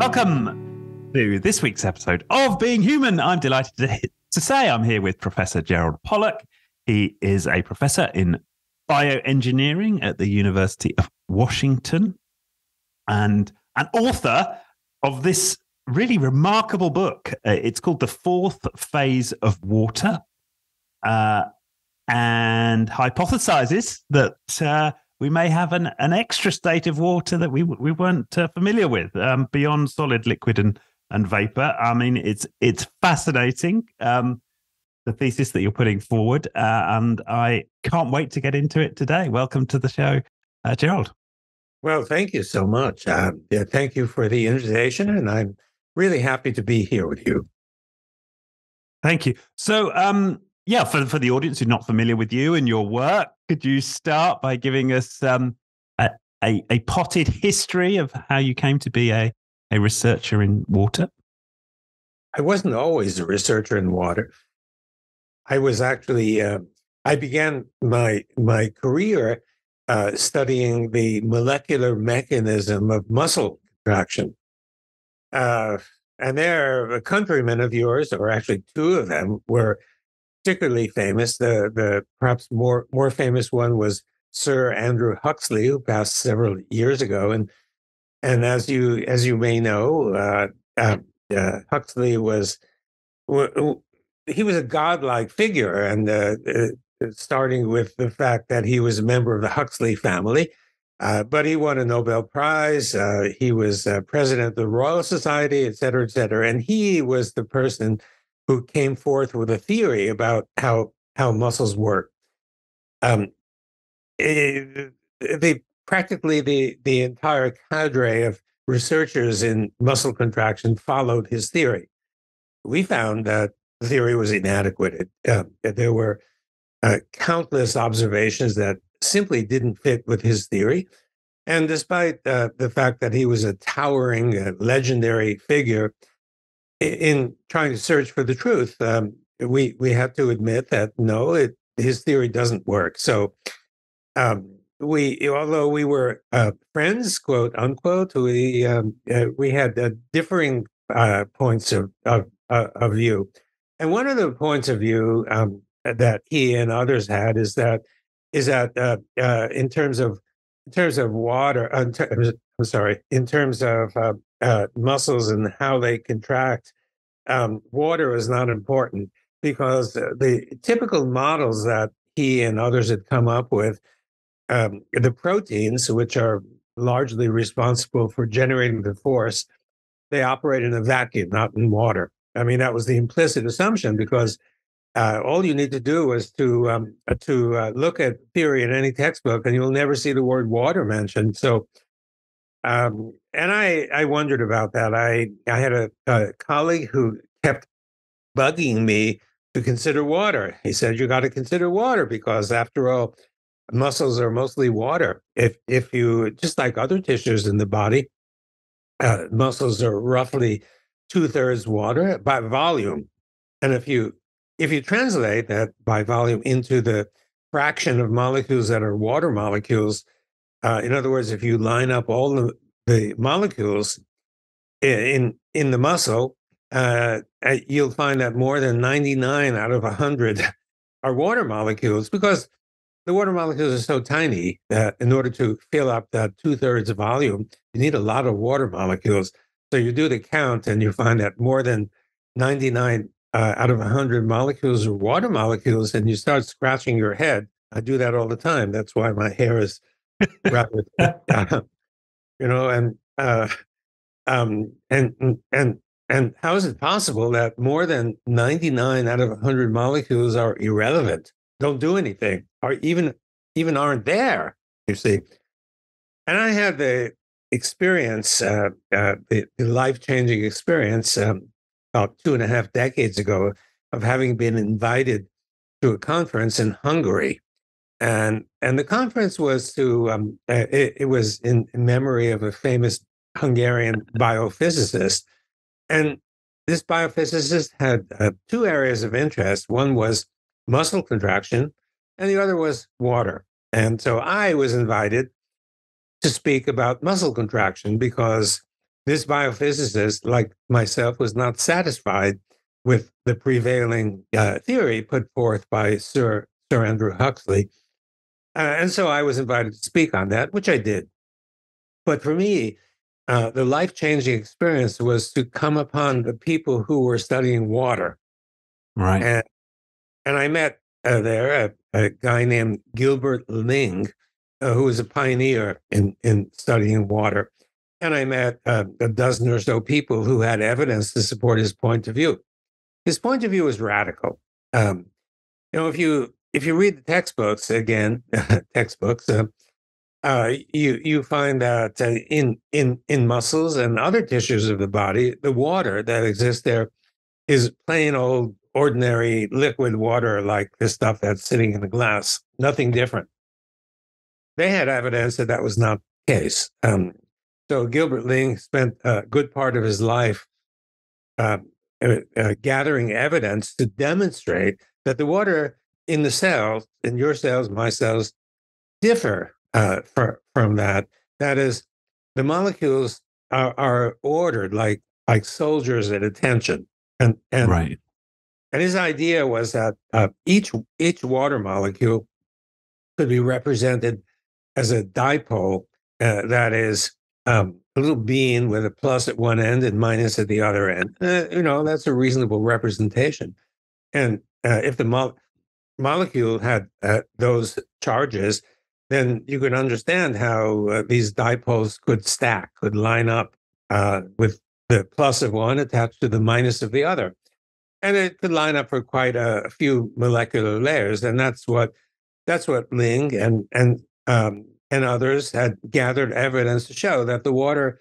Welcome to this week's episode of Being Human. I'm delighted to say I'm here with Professor Gerald Pollack. He is a professor in bioengineering at the University of Washington and an author of this really remarkable book. It's called The Fourth Phase of Water, and hypothesizes that we may have an extra state of water that we weren't familiar with, beyond solid, liquid, and vapor. I mean, it's fascinating, the thesis that you're putting forward, and I can't wait to get into it today. Welcome to the show, Gerald. Well, thank you so much. Thank you for the invitation, and I'm really happy to be here with you. Thank you. So, for the audience who's not familiar with you and your work, could you start by giving us a potted history of how you came to be a researcher in water? I wasn't always a researcher in water. I was actually, I began my career studying the molecular mechanism of muscle contraction. And there, a countrymen of yours, or actually two of them, were particularly famous. The perhaps more famous one was Sir Andrew Huxley, who passed several years ago. And as you may know, Huxley was a godlike figure, and starting with the fact that he was a member of the Huxley family, but he won a Nobel Prize. He was president of the Royal Society, et cetera, and he was the person who came forth with a theory about how muscles work. Practically the entire cadre of researchers in muscle contraction followed his theory. We found that the theory was inadequate. There were countless observations that simply didn't fit with his theory. And despite the fact that he was a towering, legendary figure, in trying to search for the truth, we have to admit that no, his theory doesn't work. So although we were friends, quote unquote, we had differing points of view. And one of the points of view that he and others had is that in terms of water, in terms of muscles and how they contract, water is not important, because the typical models that he and others had come up with, the proteins, which are largely responsible for generating the force, they operate in a vacuum, not in water. I mean, that was the implicit assumption, because all you need to do is to look at theory in any textbook, and you'll never see the word water mentioned. So, and I wondered about that. I had a colleague who kept bugging me to consider water. He said, "You got to consider water, because after all, muscles are mostly water. If you, just like other tissues in the body, muscles are roughly 2/3 water by volume, and if you translate that by volume into the fraction of molecules that are water molecules, in other words, if you line up all the molecules in the muscle, you'll find that more than 99 out of 100 are water molecules, because the water molecules are so tiny that in order to fill up that 2/3 volume, you need a lot of water molecules. So you do the count, and you find that more than 99 out of 100 molecules are water molecules, and you start scratching your head. I do that all the time. That's why my hair is rather, and how is it possible that more than 99 out of 100 molecules are irrelevant, don't do anything, or even aren't there, you see? And I had the experience, the life-changing experience, about 2.5 decades ago, of having been invited to a conference in Hungary. And the conference was it was in memory of a famous Hungarian biophysicist. And this biophysicist had two areas of interest. One was muscle contraction, and the other was water. And so I was invited to speak about muscle contraction, because this biophysicist, like myself, was not satisfied with the prevailing theory put forth by Sir Andrew Huxley. And so I was invited to speak on that, which I did. But for me, the life changing experience was to come upon the people who were studying water. Right. And, and I met there a guy named Gilbert Ling, who was a pioneer in studying water. And I met a dozen or so people who had evidence to support his point of view. His point of view was radical. If you read the textbooks again, textbooks, you find that in muscles and other tissues of the body, the water that exists there is plain old ordinary liquid water, like this stuff that's sitting in a glass. Nothing different. They had evidence that that was not the case. So Gilbert Ling spent a good part of his life gathering evidence to demonstrate that the water in the cells, in your cells, my cells, differ from that. That is, the molecules are ordered like soldiers at attention, and Right. and his idea was that each water molecule could be represented as a dipole that is a little bean with a plus at one end and minus at the other end. That's a reasonable representation. And if the molecule had those charges, then you could understand how these dipoles could stack, could line up with the plus of one attached to the minus of the other. And it could line up for quite a few molecular layers. And that's what Ling and others had gathered evidence to show, that the water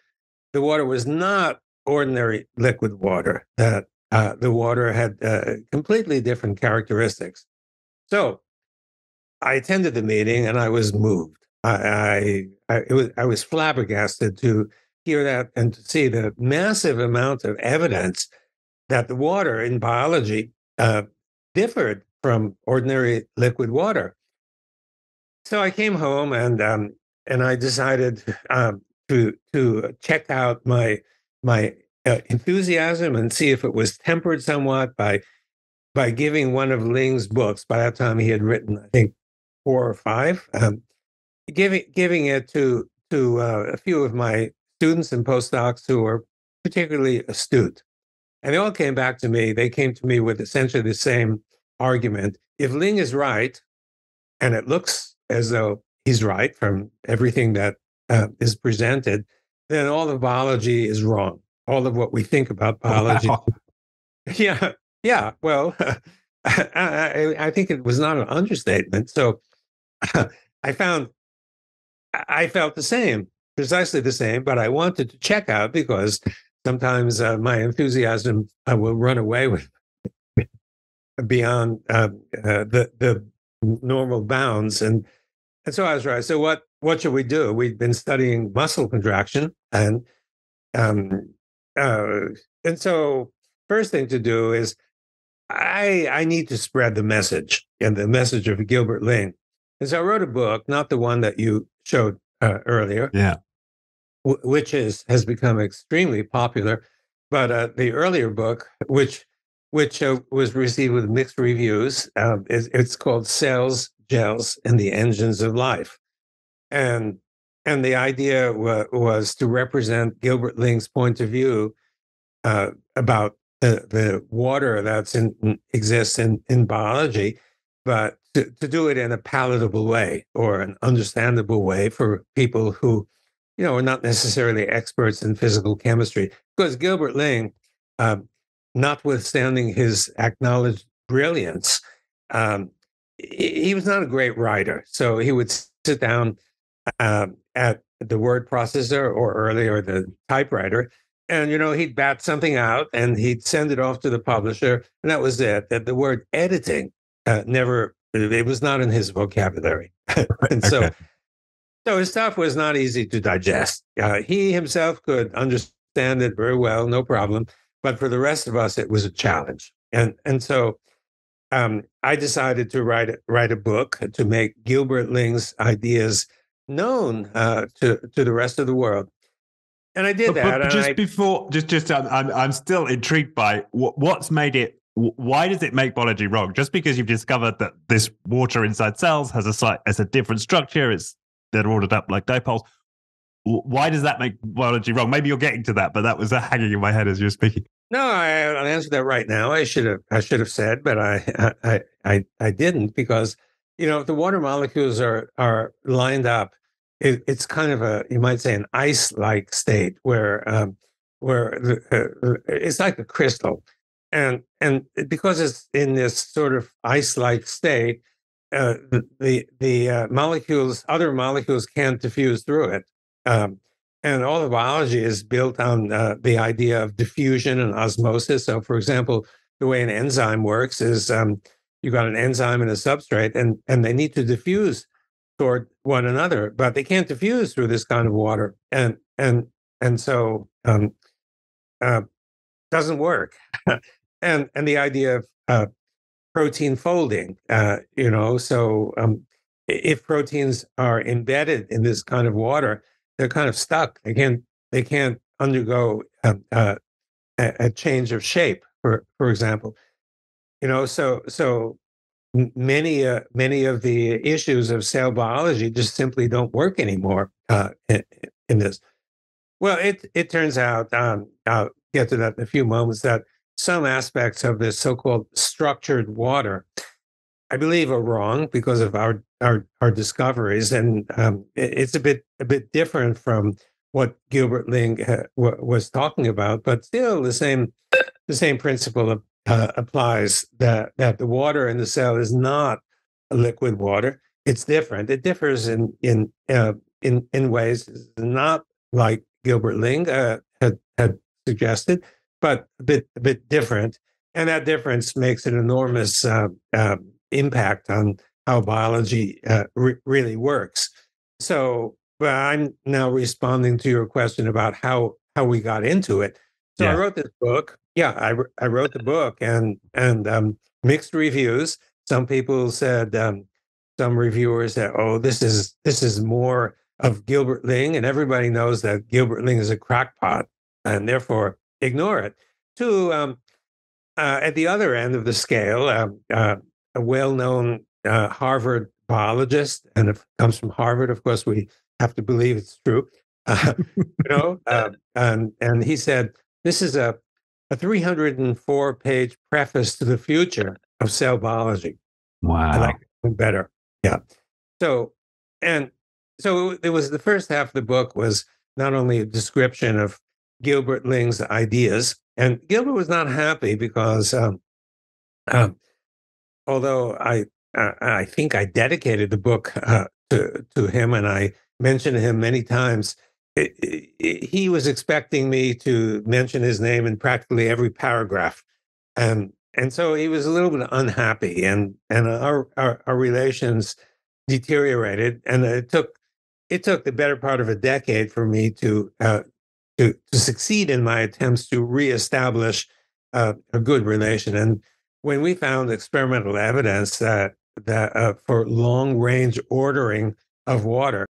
was not ordinary liquid water, that the water had completely different characteristics. So I attended the meeting and I was moved. I was flabbergasted to hear that and to see the massive amount of evidence that the water in biology differed from ordinary liquid water. So I came home and I decided to check out my enthusiasm and see if it was tempered somewhat by giving one of Ling's books. By that time, he had written, I think, 4 or 5. Giving it to a few of my students and postdocs who were particularly astute, and they all came back to me. They came to me with essentially the same argument: if Ling is right, and it looks as though he's right from everything that is presented, then all of biology is wrong. All of what we think about biology. Wow. Yeah, yeah. Well, I think it was not an understatement. So I felt the same, precisely the same, but I wanted to check out because sometimes my enthusiasm will run away with beyond the normal bounds, and so I was right. So what should we do? We've been studying muscle contraction, um, and so first thing to do is I need to spread the message, and the message of Gilbert Ling. And so I wrote a book, not the one that you showed earlier, Yeah. which has become extremely popular, but the earlier book, which was received with mixed reviews, it's called "Cells, Gels, and the Engines of Life," and the idea was to represent Gilbert Ling's point of view about the water that's exists in biology, but to do it in a palatable way or an understandable way for people who, are not necessarily experts in physical chemistry. Because Gilbert Ling, notwithstanding his acknowledged brilliance, he was not a great writer. So he would sit down at the word processor, or earlier the typewriter, and he'd bat something out and he'd send it off to the publisher, and that was it. That the word editing never, it was not in his vocabulary. And so his stuff was not easy to digest. He himself could understand it very well, no problem, but for the rest of us, it was a challenge. And so I decided to write a book to make Gilbert Ling's ideas known to the rest of the world. And I did that, But and just before, just I'm still intrigued by what's made it. Why does it make biology wrong? Just because you've discovered that this water inside cells has a different structure, they're ordered up like dipoles. Why does that make biology wrong? Maybe you're getting to that, but that was hanging in my head as you were speaking. No, I'll answer that right now. I should have said, but I didn't, because if the water molecules are lined up, it's kind of you might say, an ice-like state where it's like a crystal, and because it's in this sort of ice-like state, the other molecules can't diffuse through it. Um, and all the biology is built on the idea of diffusion and osmosis. So, for example, the way an enzyme works is you've got an enzyme and a substrate, and they need to diffuse toward one another, but they can't diffuse through this kind of water, and so uh, doesn't work. And the idea of protein folding, so if proteins are embedded in this kind of water, they're kind of stuck. They can't undergo a change of shape, for example. So many of the issues of cell biology just simply don't work anymore in this. Well, it turns out, I'll get to that in a few moments, that some aspects of this so-called structured water, I believe, are wrong because of our discoveries, and it's a bit different from what Gilbert Ling was talking about, but still the same principle applies, that the water in the cell is not a liquid water. It's different. It differs in ways not like Gilbert Ling had suggested, but a bit different, and that difference makes an enormous impact on how biology really works. So, but I'm now responding to your question about how we got into it. So I Yeah. wrote this book. Yeah, I wrote the book, and mixed reviews. Some people said, some reviewers said, "Oh, this is more of Gilbert Ling," and everybody knows that Gilbert Ling is a crackpot, and therefore ignore it. To at the other end of the scale, a well-known Harvard biologist, and if it comes from Harvard, of course, we have to believe it's true. And he said, "This is a 304-page preface to the future of cell biology." I like Wow. it better. Yeah. So, and so it was, the first half of the book was not only a description of Gilbert Ling's ideas, and Gilbert was not happy because um, although I think I dedicated the book to him, and I mentioned him many times, he was expecting me to mention his name in practically every paragraph, and so he was a little bit unhappy, and our relations deteriorated, and it took the better part of a decade for me to succeed in my attempts to reestablish a good relation. And when we found experimental evidence that for long range ordering of water,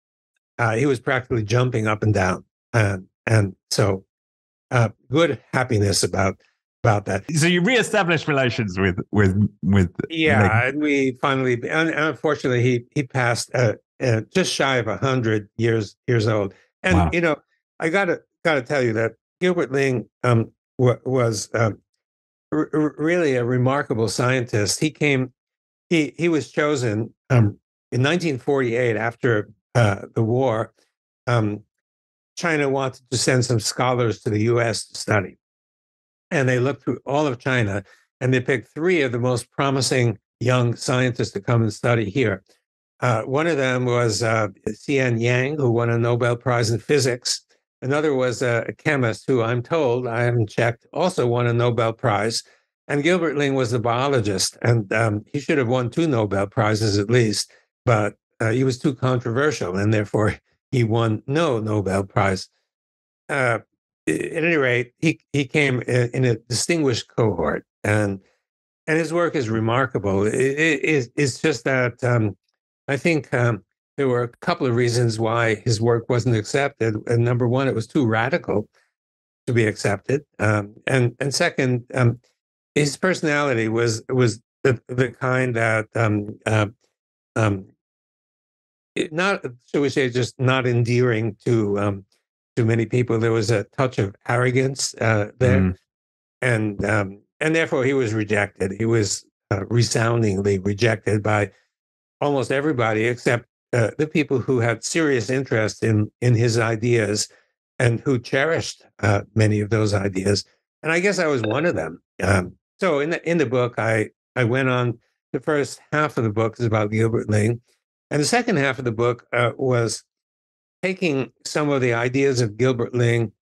he was practically jumping up and down, and so good happiness about that. So you reestablished relations with Ling. Yeah, and we finally, and unfortunately, he passed just shy of 100 years old. And Wow. I gotta tell you that Gilbert Ling was really a remarkable scientist. He was chosen in 1948 after the war. Um, China wanted to send some scholars to the U.S. to study, and they looked through all of China, and they picked three of the most promising young scientists to come and study here. One of them was Xian Yang, who won a Nobel Prize in physics. Another was a chemist who, I'm told, I haven't checked, also won a Nobel Prize. And Gilbert Ling was the biologist, and he should have won two Nobel Prizes at least, but he was too controversial, and therefore he won no Nobel Prize. Uh, at any rate, he came in a distinguished cohort, and his work is remarkable. It's just that I think there were a couple of reasons why his work wasn't accepted. And number one, it was too radical to be accepted. And second, his personality was the kind that um, not, shall we say, just not endearing to many people. There was a touch of arrogance there, Mm. and therefore he was rejected. He was resoundingly rejected by almost everybody except the people who had serious interest in his ideas and who cherished many of those ideas. And I guess I was one of them. So in the book, I went on. The first half of the book is about Gilbert Ling, and the second half of the book was taking some of the ideas of Gilbert Ling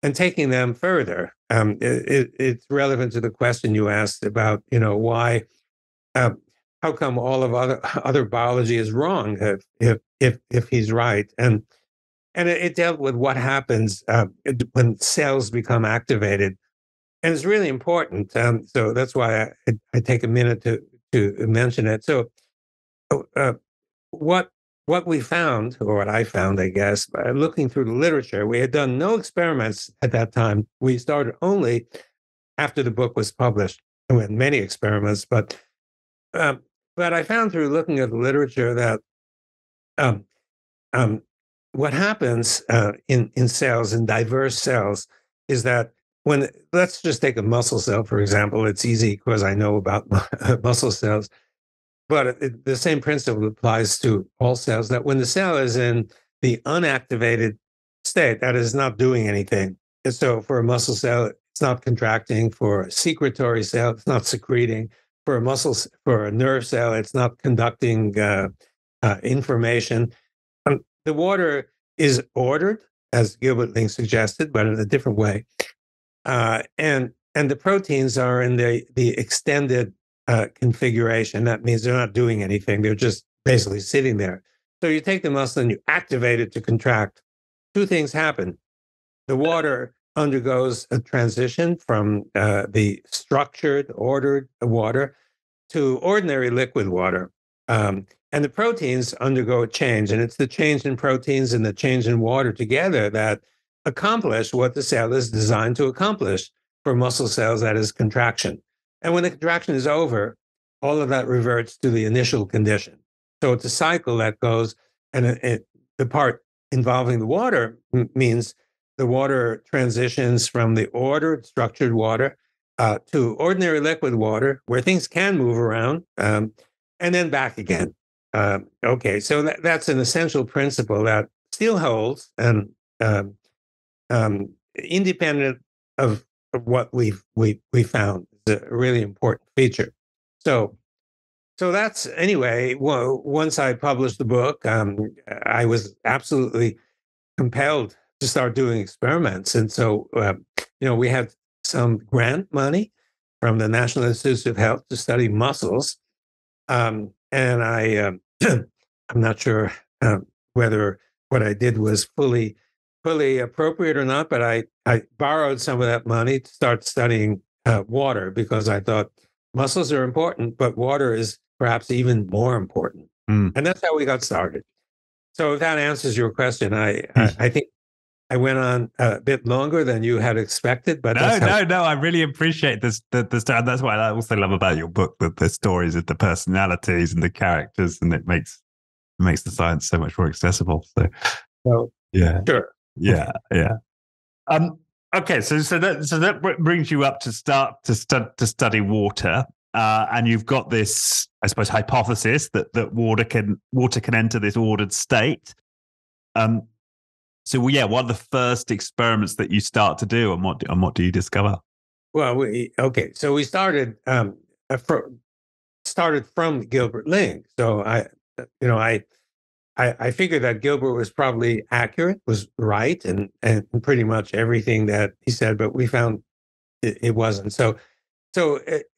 and taking them further. It's relevant to the question you asked about, why, uh, how come all of other biology is wrong if he's right, and it dealt with what happens when cells become activated, and it's really important. So that's why I take a minute to mention it. So uh, what what we found, or what I found, I guess, by looking through the literature, we had done no experiments at that time. We started only after the book was published. We had many experiments, um, but I found through looking at the literature that um, um, what happens in cells, in diverse cells, is that when, let's just take a muscle cell, for example. It's easy because I know about muscle cells. But the same principle applies to all cells, that when the cell is in the unactivated state, that is not doing anything. And so for a muscle cell, it's not contracting. For a secretory cell, it's not secreting. For a nerve cell, it's not conducting information. The water is ordered, as Gilbert Ling suggested, but in a different way. And the proteins are in the extended configuration. That means they're not doing anything. They're just basically sitting there. So you take the muscle and you activate it to contract. Two things happen. The water undergoes a transition from the structured, ordered water to ordinary liquid water. And the proteins undergo a change. And it's the change in proteins and the change in water together that accomplish what the cell is designed to accomplish. For muscle cells, that is contraction. And when the contraction is over, all of that reverts to the initial condition. So it's a cycle that goes, and the part involving the water means the water transitions from the ordered, structured water to ordinary liquid water, where things can move around, and then back again. Okay, so that's an essential principle that still holds, and independent of what we found, is a really important feature. So that's, anyway. Well, once I published the book, I was absolutely compelled to start doing experiments, and so we had some grant money from the National Institutes of Health to study muscles, and I'm not sure whether what I did was fully appropriate or not, but I borrowed some of that money to start studying water, because I thought muscles are important, but water is perhaps even more important. Mm. And that's how we got started. So if that answers your question, I think I went on a bit longer than you had expected, but no. I really appreciate this. That's what I also love about your book, the stories of the personalities and the characters, and it makes the science so much more accessible. So yeah, sure, yeah. Okay, so that brings you up to start to study water, and you've got this, I suppose, hypothesis that water can enter this ordered state. So what are the first experiments that you start to do, and what do you discover? Well, so we started from Gilbert Ling. So I figured that Gilbert was probably accurate, was right, and pretty much everything that he said, but we found it wasn't. So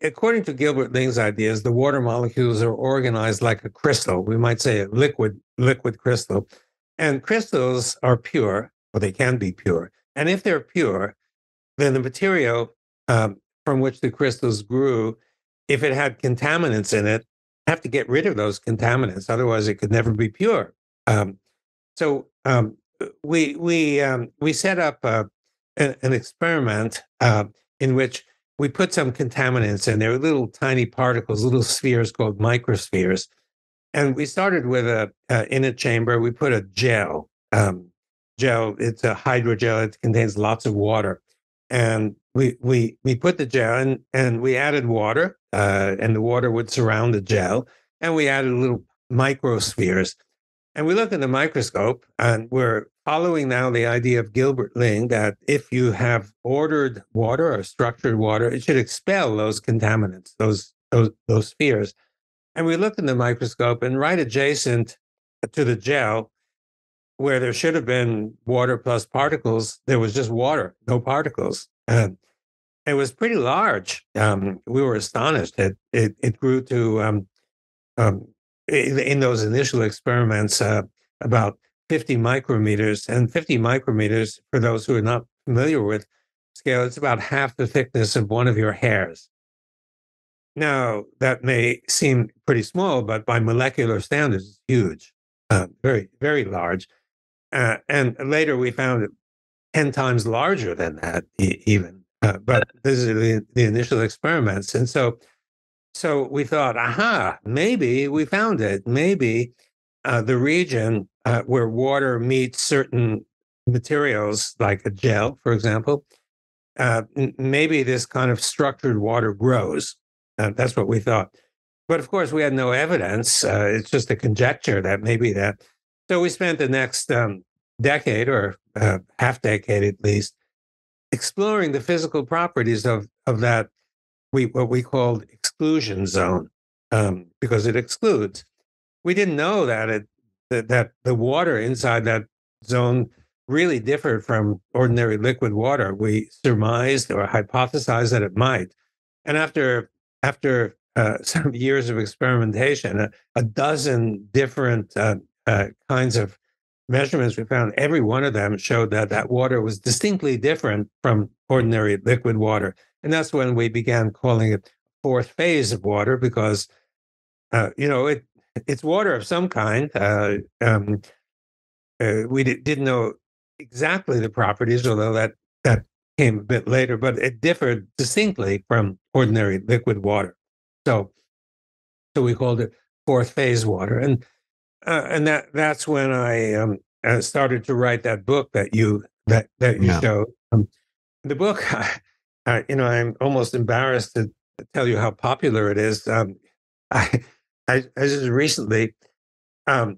according to Gilbert Ling's ideas, the water molecules are organized like a crystal. We might say a liquid crystal. And crystals are pure, or they can be pure. And if they're pure, then the material from which the crystals grew, if it had contaminants in it, have to get rid of those contaminants. Otherwise, it could never be pure. Um, so we set up an experiment in which we put some contaminants in. There were little tiny particles, little spheres called microspheres, and we started with in a chamber. We put a gel. Gel. It's a hydrogel. It contains lots of water, and we put the gel in, and we added water, and the water would surround the gel, and we added little microspheres. And we look in the microscope, and we're following now the idea of Gilbert Ling that if you have ordered water or structured water, it should expel those contaminants, those spheres. And we looked in the microscope, and right adjacent to the gel, where there should have been water plus particles, there was just water, no particles. And it was pretty large. We were astonished. It grew to um, in those initial experiments, about 50 micrometers. And 50 micrometers, for those who are not familiar with scale, it's about half the thickness of one of your hairs. Now, that may seem pretty small, but by molecular standards, it's huge, very, very large. And later we found it 10 times larger than that, even. But this is the initial experiments. And so we thought, aha, maybe we found it. Maybe the region where water meets certain materials, like a gel, for example, maybe this kind of structured water grows. That's what we thought. But of course, we had no evidence. It's just a conjecture that maybe that. So we spent the next decade, or half decade at least, exploring the physical properties of that, what we called exclusion zone, because it excludes. We didn't know that the water inside that zone really differed from ordinary liquid water. We surmised or hypothesized that it might. And after some years of experimentation, a dozen different kinds of measurements we found, every one of them showed that water was distinctly different from ordinary liquid water. And that's when we began calling it fourth phase of water, because it's water of some kind. We didn't know exactly the properties, although that came a bit later, but it differed distinctly from ordinary liquid water. So we called it fourth phase water, and that's when I started to write that book that you showed. The book, I'm almost embarrassed to tell you how popular it is. I just recently had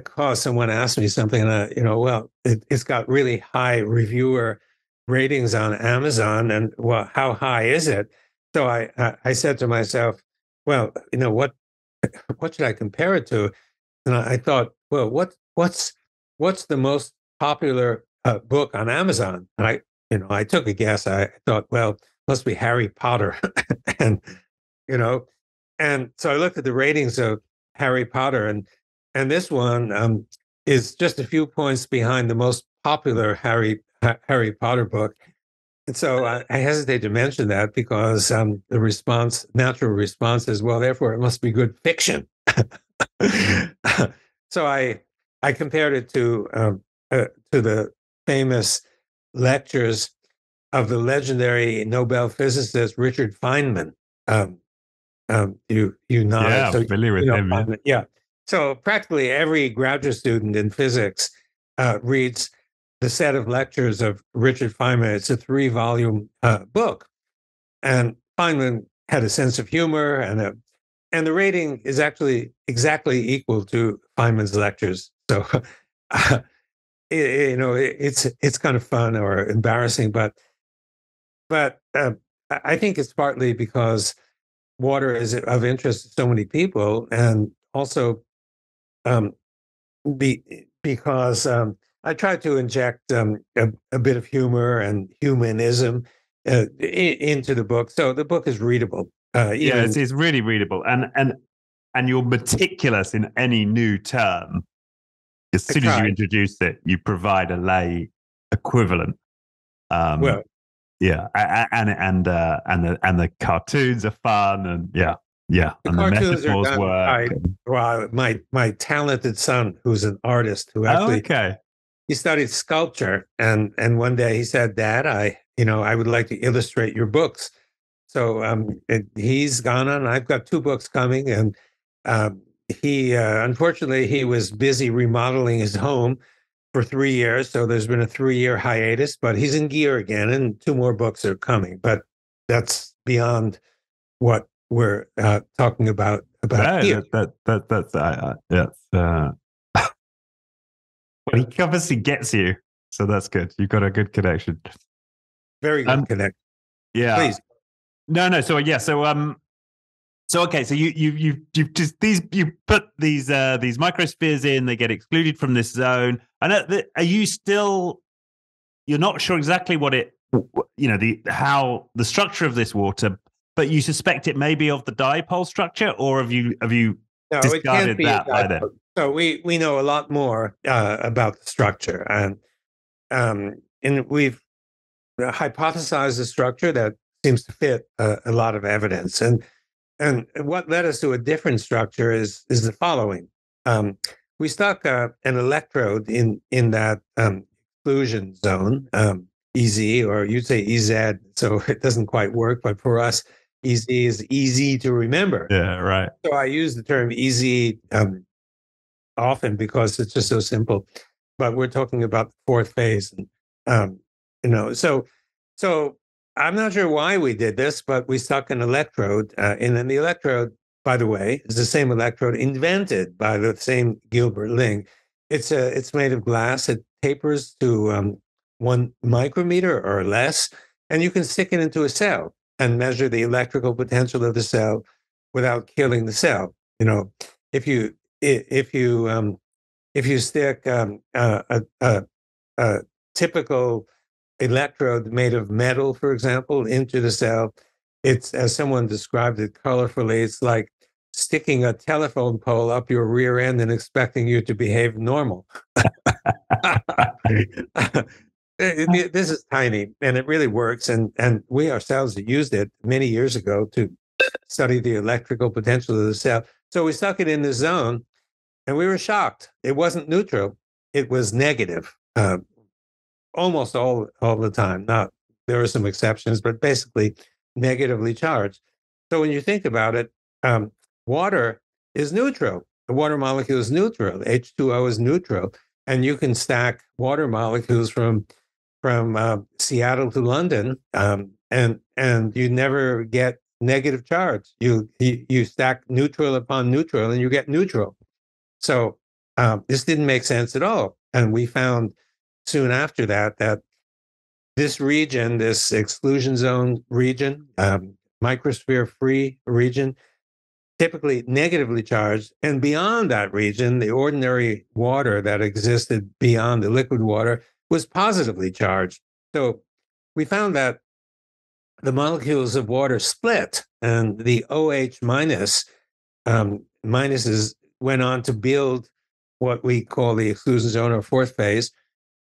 caused someone asked me something, and it's got really high reviewer ratings on Amazon, and well, how high is it? So I said to myself, well, what should I compare it to? And I thought, well, what's the most popular book on Amazon? And I took a guess. I thought, well, must be Harry Potter, and and so I looked at the ratings of Harry Potter, and this one is just a few points behind the most popular Harry Potter book. And so I hesitate to mention that because the natural response is, well, therefore it must be good fiction. So I compared it to the famous lectures of the legendary Nobel physicist Richard Feynman. You nodded. Yeah, so familiar with him. Feynman. Yeah. So practically every graduate student in physics reads the set of lectures of Richard Feynman. It's a 3-volume book, and Feynman had a sense of humor, and the rating is actually exactly equal to Feynman's lectures. So, it's kind of fun or embarrassing, but I think it's partly because water is of interest to so many people, and also because I tried to inject a bit of humor and humanism into the book, so the book is readable. It's really readable, and you're meticulous in any new term. As soon as you introduce it, you provide a lay equivalent. Well, yeah, and the cartoons are fun, and yeah. Yeah, The and the cartoons are metaphors done by work. my talented son, who's an artist, who Oh, actually okay. he studied sculpture, and one day he said, "Dad, I would like to illustrate your books." So he's gone on. I've got two books coming, and he unfortunately he was busy remodeling his home for 3 years. So there's been a 3-year hiatus, but he's in gear again, and two more books are coming. But that's beyond what we're talking about No, here. that's well, he obviously gets you, so that's good. You've got a good connection. Very good connect. Yeah. Please. No. So yeah. So okay. So you've just you put these microspheres in. They get excluded from this zone. And are you still? You're not sure exactly what it, how the structure of this water, but you suspect it may be of the dipole structure, or have you No, it can't discarded be. that by then? So we know a lot more about the structure, and we've hypothesized a structure that seems to fit a lot of evidence. And what led us to a different structure is the following: we stuck an electrode in that exclusion zone, EZ, or you'd say EZ, so it doesn't quite work. But for us, EZ is easy to remember. Yeah, right. So I use the term EZ often because it's just so simple. But we're talking about the fourth phase, and so I'm not sure why we did this, but we stuck an electrode, and then the electrode, by the way, is the same electrode invented by the same Gilbert Ling. It's made of glass. It tapers to 1 micrometer or less, and you can stick it into a cell and measure the electrical potential of the cell without killing the cell. If you if you if you stick a typical electrode made of metal, for example, into the cell, it's, as someone described it colorfully, it's like sticking a telephone pole up your rear end and expecting you to behave normal. This is tiny, and it really works. And we ourselves used it many years ago to study the electrical potential of the cell. So we stuck it in the zone, and we were shocked. It wasn't neutral; it was negative. Almost all the time. Not there are some exceptions, but basically negatively charged. So when you think about it, water is neutral. The water molecule is neutral. H2O is neutral, and you can stack water molecules from Seattle to London, and you never get negative charge. You stack neutral upon neutral, and you get neutral. So this didn't make sense at all, and we found soon after that this region, this exclusion zone region, microsphere free region, typically negatively charged. And beyond that region, the ordinary water that existed beyond the liquid water was positively charged. So we found that the molecules of water split, and the OH minus minuses went on to build what we call the exclusion zone or fourth phase.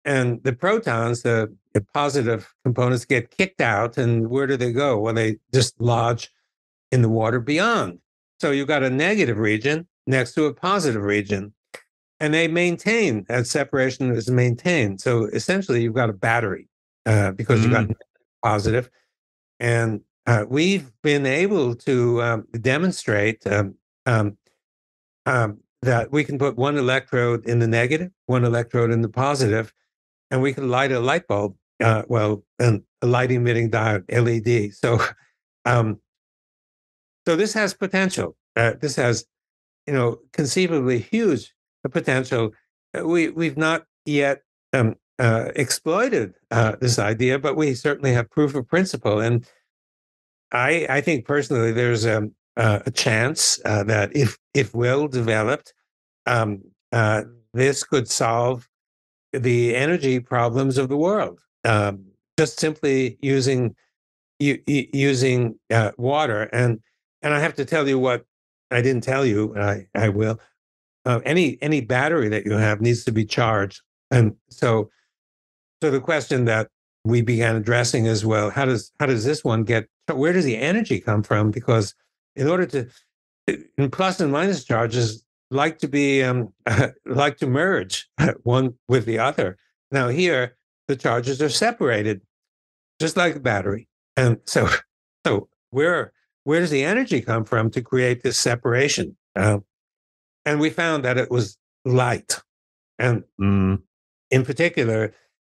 And the protons, the positive components, get kicked out. And where do they go? Well, they just lodge in the water beyond. So you've got a negative region next to a positive region. And they maintain, that separation is maintained. So essentially, you've got a battery because you've got positive. And we've been able to demonstrate that we can put one electrode in the negative, one electrode in the positive, and we can light a light bulb, a light emitting diode, LED. So this has potential. This has, conceivably huge potential. We've not yet exploited this idea, but we certainly have proof of principle. And I think personally, there's a chance that if well developed, this could solve the energy problems of the world, just simply using water. And I have to tell you what I didn't tell you, and I will. Any battery that you have needs to be charged, and so the question that we began addressing is, well, how does this one get? Where does the energy come from? Because in order to and plus and minus charges like to be like to merge one with the other. Now here, the charges are separated, just like a battery. And so where does the energy come from to create this separation? And we found that it was light, and in particular,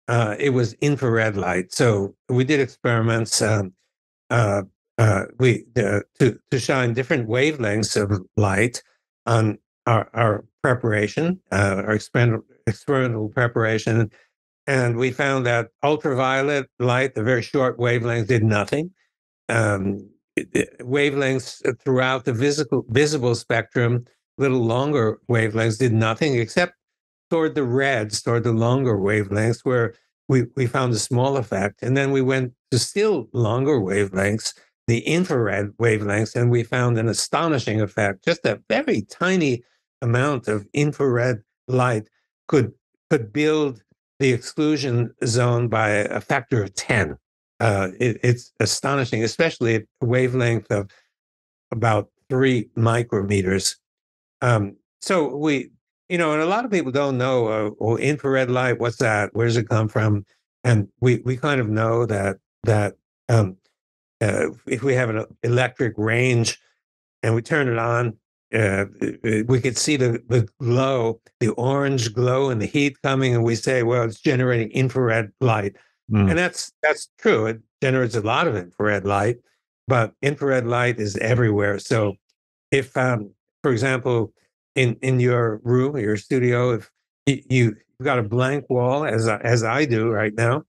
it was infrared light. So we did experiments. We to shine different wavelengths of light on our preparation, our experimental preparation, and we found that ultraviolet light, the very short wavelengths, did nothing. Wavelengths throughout the visible spectrum, little longer wavelengths, did nothing except toward the reds, toward the longer wavelengths, where we found a small effect. And then we went to still longer wavelengths, the infrared wavelengths, and we found an astonishing effect. Just a very tiny amount of infrared light could build the exclusion zone by a factor of 10. It's astonishing, especially at a wavelength of about 3 micrometers. So and a lot of people don't know, well, infrared light, what's that? Where does it come from? And we kind of know that if we have an electric range and we turn it on, we could see the glow, the orange glow and the heat coming, and we say, well, it's generating infrared light. And that's true. It generates a lot of infrared light, but infrared light is everywhere. So if, for example, in your room, your studio, if you've got a blank wall, as I do right now,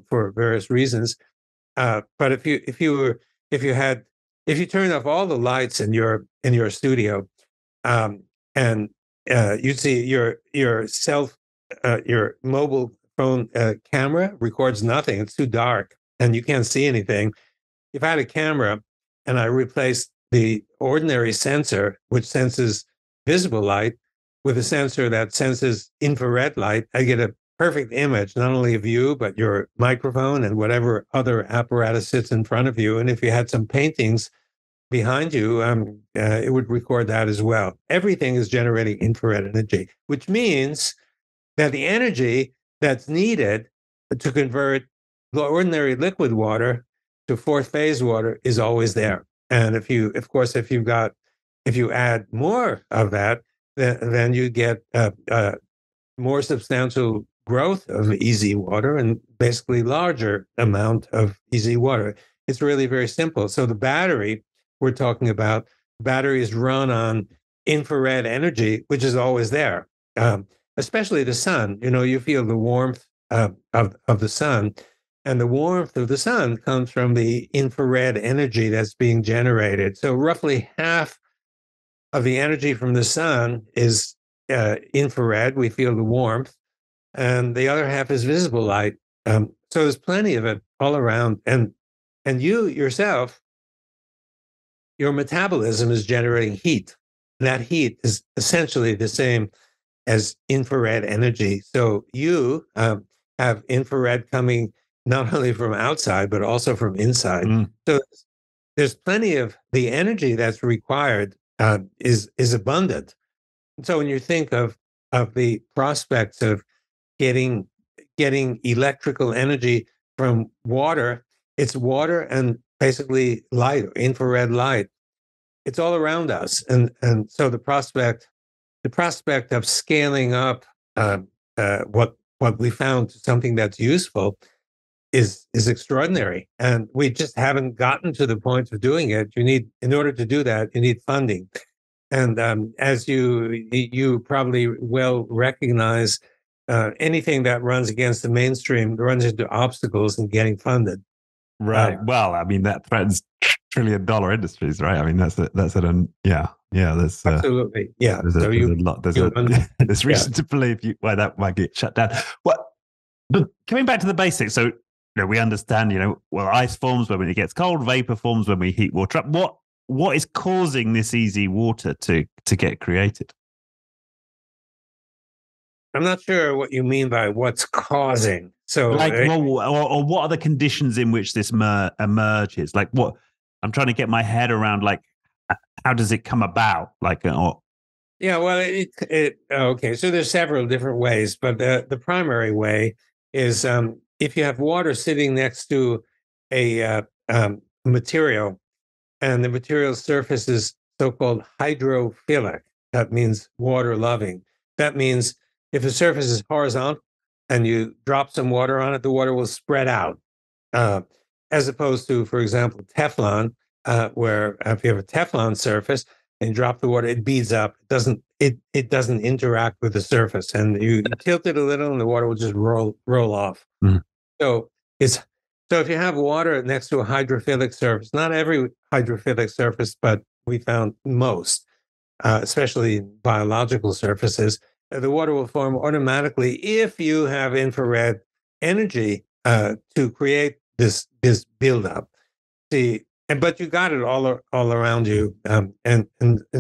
for various reasons, but if you turned off all the lights in your studio, and you see your mobile phone camera records nothing. It's too dark, and you can't see anything. If I had a camera and I replaced the ordinary sensor, which senses visible light, with a sensor that senses infrared light, I get a perfect image, not only of you, but your microphone and whatever other apparatus sits in front of you. And if you had some paintings behind you, it would record that as well. Everything is generating infrared energy, which means that the energy that's needed to convert the ordinary liquid water to fourth phase water is always there. And if you add more of that, then you get more substantial growth of easy water and basically larger amount of easy water. It's really very simple. So the battery we're talking about, battery is run on infrared energy, which is always there. Especially the sun. You feel the warmth of the sun, and the warmth of the sun comes from the infrared energy that's being generated. So roughly half of the energy from the sun is infrared. We feel the warmth, and the other half is visible light. So there's plenty of it all around, and you yourself, your metabolism is generating heat. That heat is essentially the same as infrared energy. So you have infrared coming not only from outside, but also from inside. So there's plenty of the energy that's required is abundant. And so when you think of the prospects of getting electrical energy from water, it's water and basically light, infrared light. It's all around us. And so the prospect of scaling up what we found to something that's useful is extraordinary, and we just haven't gotten to the point of doing it. In order to do that, you need funding, and as you probably well recognize, anything that runs against the mainstream runs into obstacles in getting funded. Right. Well, I mean, that threatens trillion-dollar industries, right? I mean, that's yeah. There's absolutely, yeah. There's reason to believe why that might get shut down. Well, but coming back to the basics, so we understand, ice forms when it gets cold, vapor forms when we heat water up. What is causing this easy water to get created? I'm not sure what you mean by what's causing. So, or what are the conditions in which this emerges? Like, what I'm trying to get my head around, like, how does it come about? Like, Yeah, well, okay. So there's several different ways, but the primary way is if you have water sitting next to a material, and the material surface is so-called hydrophilic. That means water-loving. That means if the surface is horizontal and you drop some water on it, the water will spread out, uh, as opposed to, for example, Teflon, where if you have a Teflon surface and you drop the water, it beads up. It doesn't interact with the surface, and you tilt it a little, and the water will just roll off. mm, So it's so if you have water next to a hydrophilic surface, not every hydrophilic surface, but we found most, especially biological surfaces, the water will form automatically if you have infrared energy to create this buildup. See, but you got it all around you, and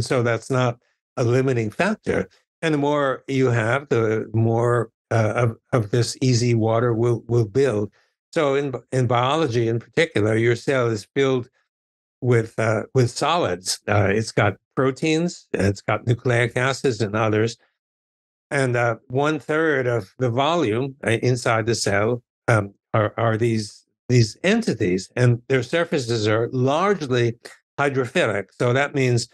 so that's not a limiting factor. And the more you have, the more of this easy water will build. So in biology, in particular, your cell is filled with solids. It's got proteins, it's got nucleic acids, and others. And 1/3 of the volume inside the cell are these entities, and their surfaces are largely hydrophilic. So that means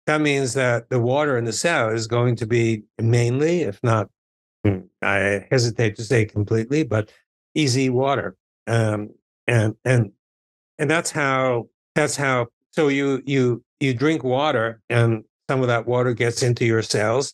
that the water in the cell is going to be mainly, if not, I hesitate to say completely, but easy water. Um, and and and that's how. So you drink water, and some of that water gets into your cells,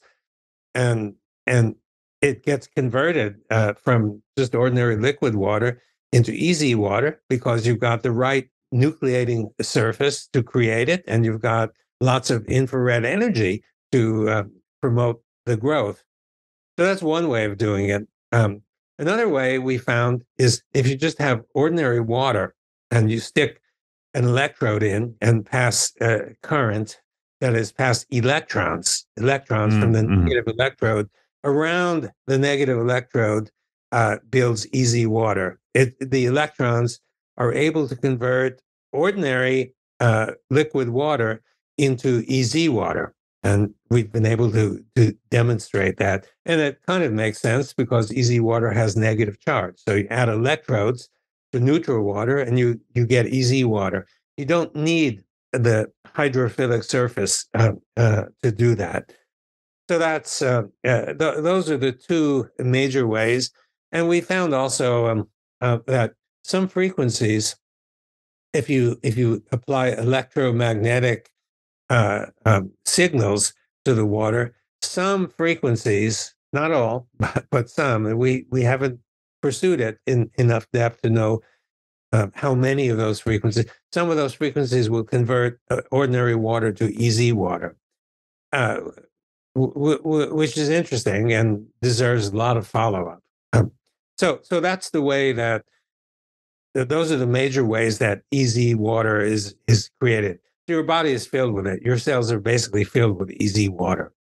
and and it gets converted from just ordinary liquid water into easy water because you've got the right nucleating surface to create it, and you've got lots of infrared energy to promote the growth. So that's one way of doing it. Another way we found is if you just have ordinary water and you stick an electrode in and pass current, that is, pass electrons from the negative electrode around the negative electrode, builds easy water. The electrons are able to convert ordinary liquid water into easy water. And we've been able to demonstrate that. And it kind of makes sense because easy water has negative charge. So you add electrodes to neutral water and you get easy water. You don't need the hydrophilic surface to do that. So that's those are the two major ways. And we found also that some frequencies, if you apply electromagnetic signals to the water, some frequencies, not all, but some, and we haven't pursued it in enough depth to know how many of those frequencies. Some of those frequencies will convert ordinary water to easy water, uh, which is interesting and deserves a lot of follow-up. So that's the way that those are the major ways that easy water is created. Your body is filled with it. Your cells are basically filled with easy water.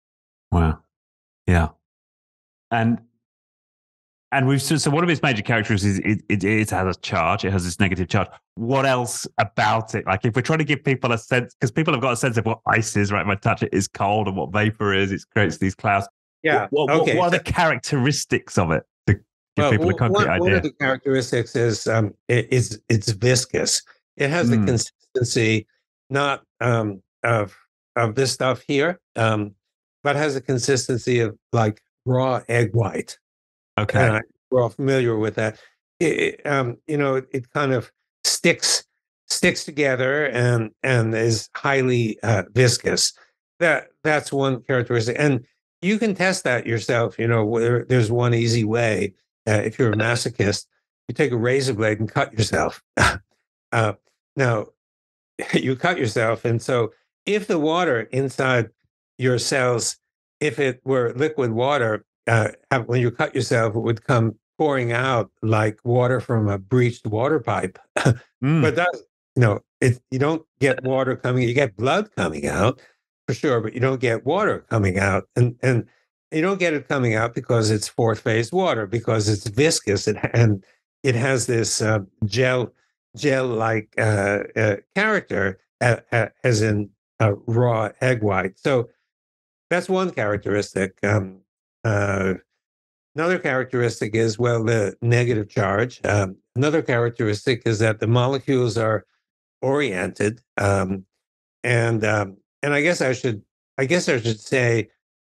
wow. Yeah. And we've so one of its major characteristics is it has a charge. It has this negative charge. What else about it? Like if we're trying to give people a sense, because people have got a sense of what ice is, right? If I touch it, it's cold, and what vapor is, it creates these clouds. Yeah. What are the characteristics of it to give people a concrete idea? One of the characteristics is it's viscous. It has the consistency not of this stuff here, but has a consistency of like raw egg white. Okay. And we're all familiar with that. It kind of sticks together and is highly viscous. That's one characteristic, and you can test that yourself. There's one easy way. If you're a masochist, you take a razor blade and cut yourself. Now, you cut yourself, and so if the water inside your cells, if it were liquid water, when you cut yourself, it would come pouring out like water from a breached water pipe. But you don't get water coming. You get blood coming out for sure, but you don't get water coming out, and you don't get it coming out because it's fourth phase water, because it's viscous and it has this gel like character, as in raw egg white. So that's one characteristic. Another characteristic is, well, the negative charge. Another characteristic is that the molecules are oriented, and I guess I should say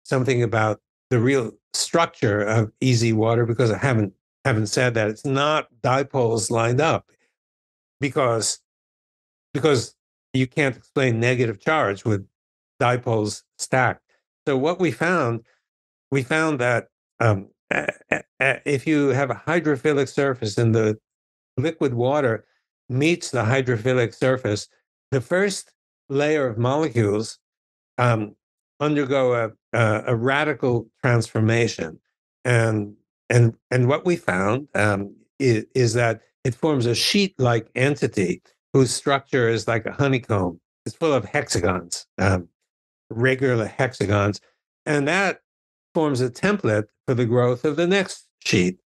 something about the real structure of easy water, because I haven't said that. It's not dipoles lined up, because because you can't explain negative charge with dipoles stacked. So what we found that if you have a hydrophilic surface and the liquid water meets the hydrophilic surface, the first layer of molecules um, undergo a radical transformation, and and what we found is that it forms a sheet-like entity whose structure is like a honeycomb. It's full of hexagons, regular hexagons, and that forms a template for the growth of the next sheet,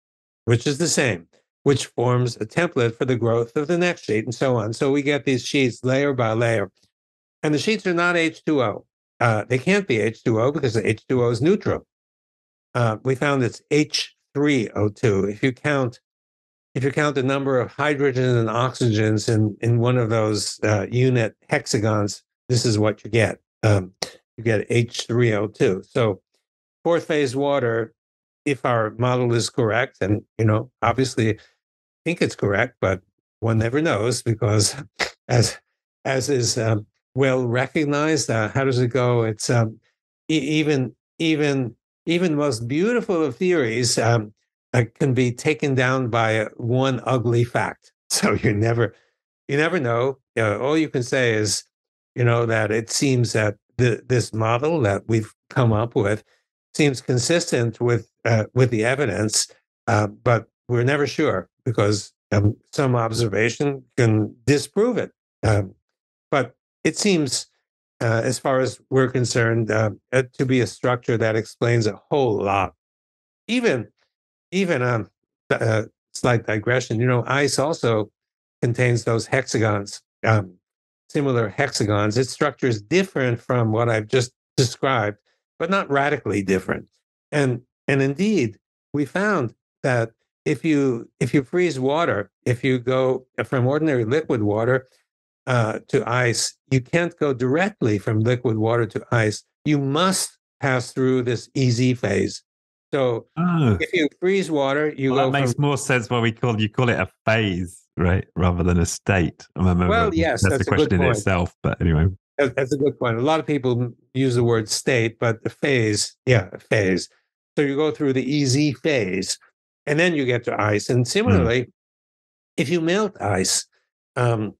which is the same, which forms a template for the growth of the next sheet, and so on. So we get these sheets layer by layer. And the sheets are not H2O. They can't be H2O because the H2O is neutral. We found it's H3O2. If you count the number of hydrogens and oxygens in one of those unit hexagons, this is what you get. You get H3O2. So fourth phase water, if our model is correct, and obviously I think it's correct, but one never knows, because as is well recognized, how does it go? It's even the most beautiful of theories can be taken down by one ugly fact. So you never know. All you can say is, that it seems that this model that we've come up with seems consistent with the evidence, but we're never sure, because some observation can disprove it. But it seems, as far as we're concerned, to be a structure that explains a whole lot. Even slight digression. Ice also contains those hexagons, similar hexagons. Its structure is different from what I've just described, but not radically different. And indeed, we found that if you freeze water, if you go from ordinary liquid water to ice, you can't go directly from liquid water to ice. You must pass through this EZ phase. So if you freeze water, you go that makes from, more sense. Why you call it a phase, right, rather than a state. well, yes, That's a that's a good question in point. itself. But anyway, That's a good point. A lot of people use the word state, but the phase, a phase. So you go through the EZ phase, and then you get to ice. And similarly, if you melt ice, um,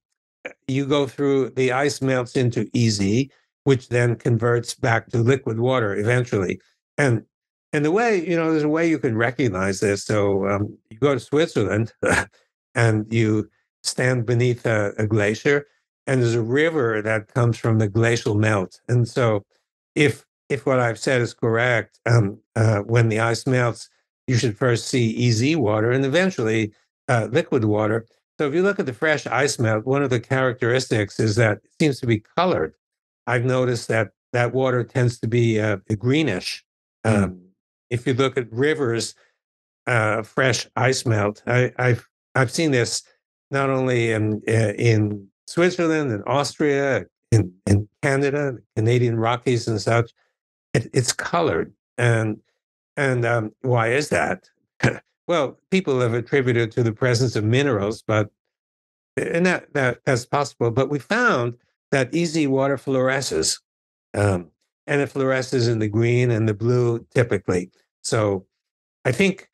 you go through, the ice melts into EZ, which then converts back to liquid water eventually. And the way, there's a way you can recognize this. So you go to Switzerland and you stand beneath a glacier, and there's a river that comes from the glacial melt. And so if what I've said is correct, when the ice melts, you should first see EZ water and eventually liquid water. So if you look at the fresh ice melt, one of the characteristics is that it seems to be colored. I've noticed that water tends to be greenish. If you look at rivers, fresh ice melt, I've seen this not only in Switzerland and Austria, in Canada, Canadian Rockies and such. It's colored, and why is that? Well, people have attributed to the presence of minerals, but that's possible. But we found that EZ water fluoresces, and it fluoresces in the green and the blue typically. So I think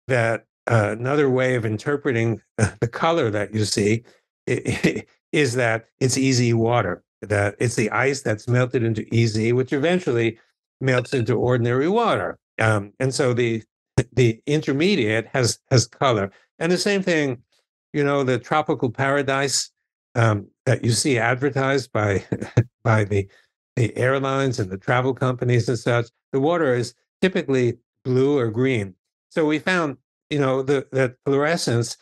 that another way of interpreting the color that you see is that it's EZ water, that it's the ice that's melted into EZ, which eventually melts into ordinary water. And so the intermediate has color. And the same thing, the tropical paradise that you see advertised by by the airlines and the travel companies and such, the water is typically blue or green. So we found, that fluorescence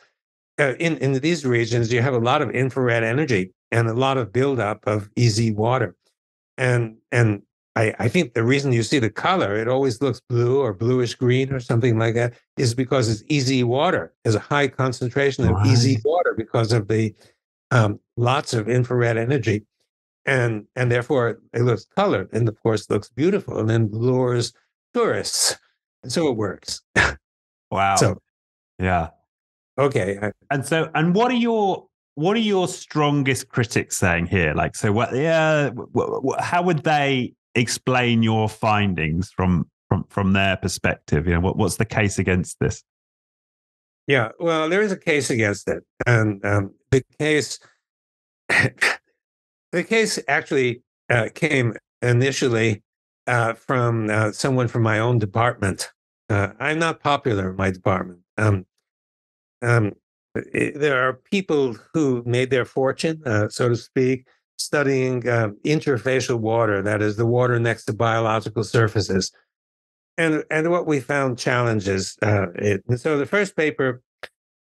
in these regions, you have a lot of infrared energy and a lot of buildup of EZ water. and I think the reason you see the color, it always looks blue or bluish green or something like that, is because it's easy water. There's a high concentration of easy Right. water because of the lots of infrared energy, and therefore it looks colored, and of course looks beautiful, and then lures tourists, and so it works. Wow. So Yeah. okay, And what are your strongest critics saying here? Like, so what? Yeah, how would they explain your findings from their perspective? You know, what's the case against this? yeah. Well, there is a case against it, and the case the case actually came initially from someone from my own department. I'm not popular in my department. Um, there are people who made their fortune, so to speak, studying interfacial water, that is, the water next to biological surfaces. And what we found challenges it. And so the first paper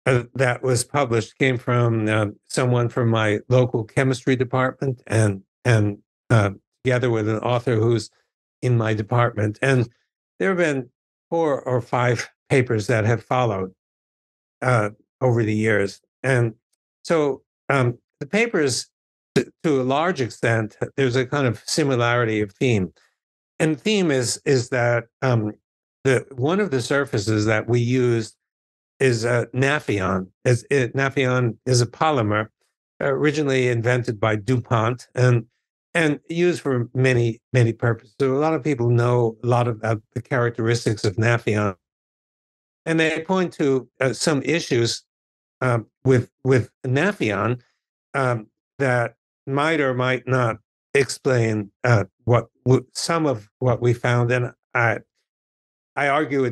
that was published came from someone from my local chemistry department, and together with an author who's in my department. And there have been 4 or 5 papers that have followed uh, over the years. And so the papers, to a large extent, there's a kind of similarity of theme. And the theme is that the one of the surfaces that we use is Naphion. Naphion is a polymer originally invented by DuPont and used for many purposes. So a lot of people know a lot about the characteristics of Naphion, and they point to some issues with Naphion that might or might not explain some of what we found. And I argue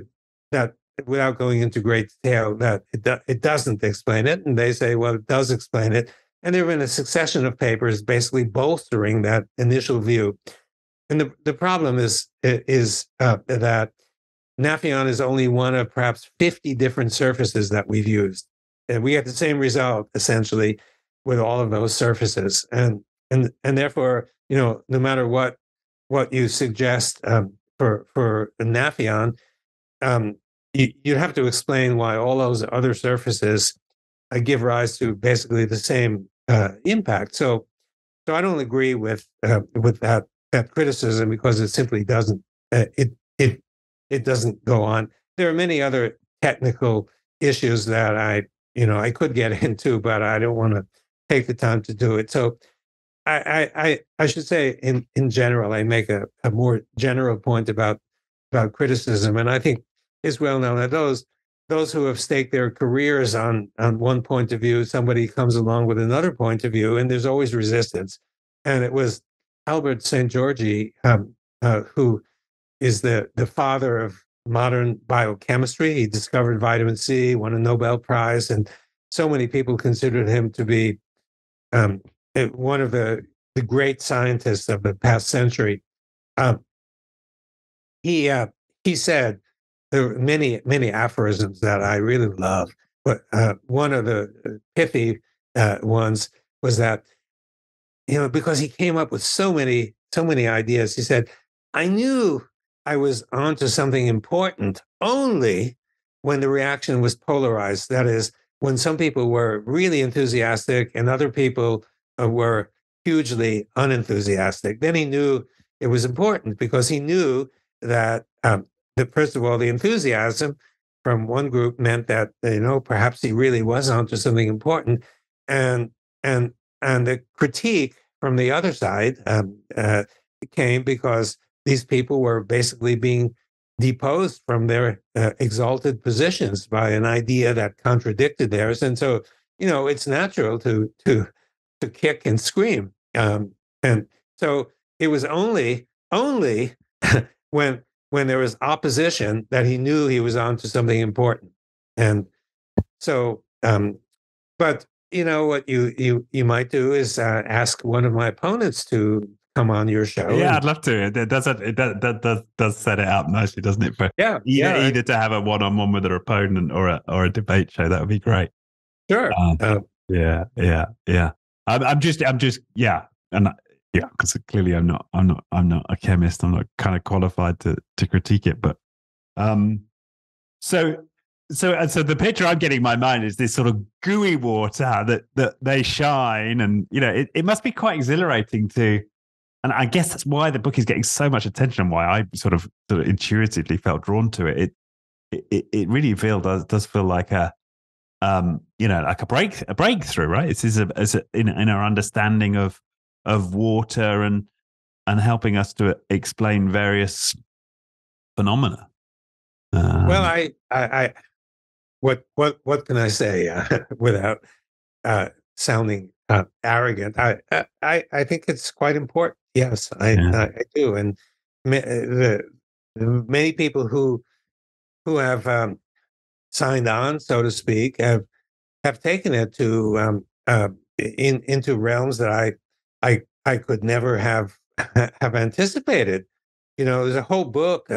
that without going into great detail, that it doesn't explain it. And they say, well, it does explain it. And there have been a succession of papers basically bolstering that initial view. And the problem is that Naphion is only one of perhaps 50 different surfaces that we've used. And we get the same result essentially with all of those surfaces. And therefore, no matter what you suggest for Naphion, you'd have to explain why all those other surfaces give rise to basically the same impact. So I don't agree with that criticism because it simply doesn't it doesn't go on. There are many other technical issues that I could get into, but I don't want to take the time to do it. So I should say in general, I make a more general point about criticism, and I think it's well known that those who have staked their careers on one point of view, somebody comes along with another point of view, and there's always resistance. And it was Albert St. Georgi who is the father of modern biochemistry. He discovered vitamin C, won a Nobel Prize, and so many people considered him to be um, one of the great scientists of the past century. Um, he said there are many aphorisms that I really love, but one of the pithy ones was that because he came up with so many ideas. He said, "I knew I was onto something important only when the reaction was polarized. That is, when some people were really enthusiastic and other people were hugely unenthusiastic. Then he knew it was important because he knew that first of all, the enthusiasm from one group meant that perhaps he really was onto something important, and and the critique from the other side came because these people were basically being deposed from their exalted positions by an idea that contradicted theirs, and so it's natural to kick and scream, and so it was only when there was opposition that he knew he was onto something important, and so but what you might do is ask one of my opponents to come on your show. Yeah, I'd love to. It does set it up nicely, doesn't it? For Yeah, either to have a one-on-one with an opponent or a debate show. That would be great. sure. Yeah. I'm just, yeah. And Yeah, because clearly I'm not a chemist. I'm not kind of qualified to critique it. But um, so so the picture I'm getting in my mind is this sort of gooey water that they shine, and it must be quite exhilarating to. And I guess that's why the book is getting so much attention, and why I sort of intuitively felt drawn to it. It really does feel like like a breakthrough, right? This is in our understanding of water and helping us to explain various phenomena. Well, what can I say without sounding arrogant? I think it's quite important. Yes, I do, and the many people who have signed on, so to speak, have taken it to into realms that I could never have have anticipated. There's a whole book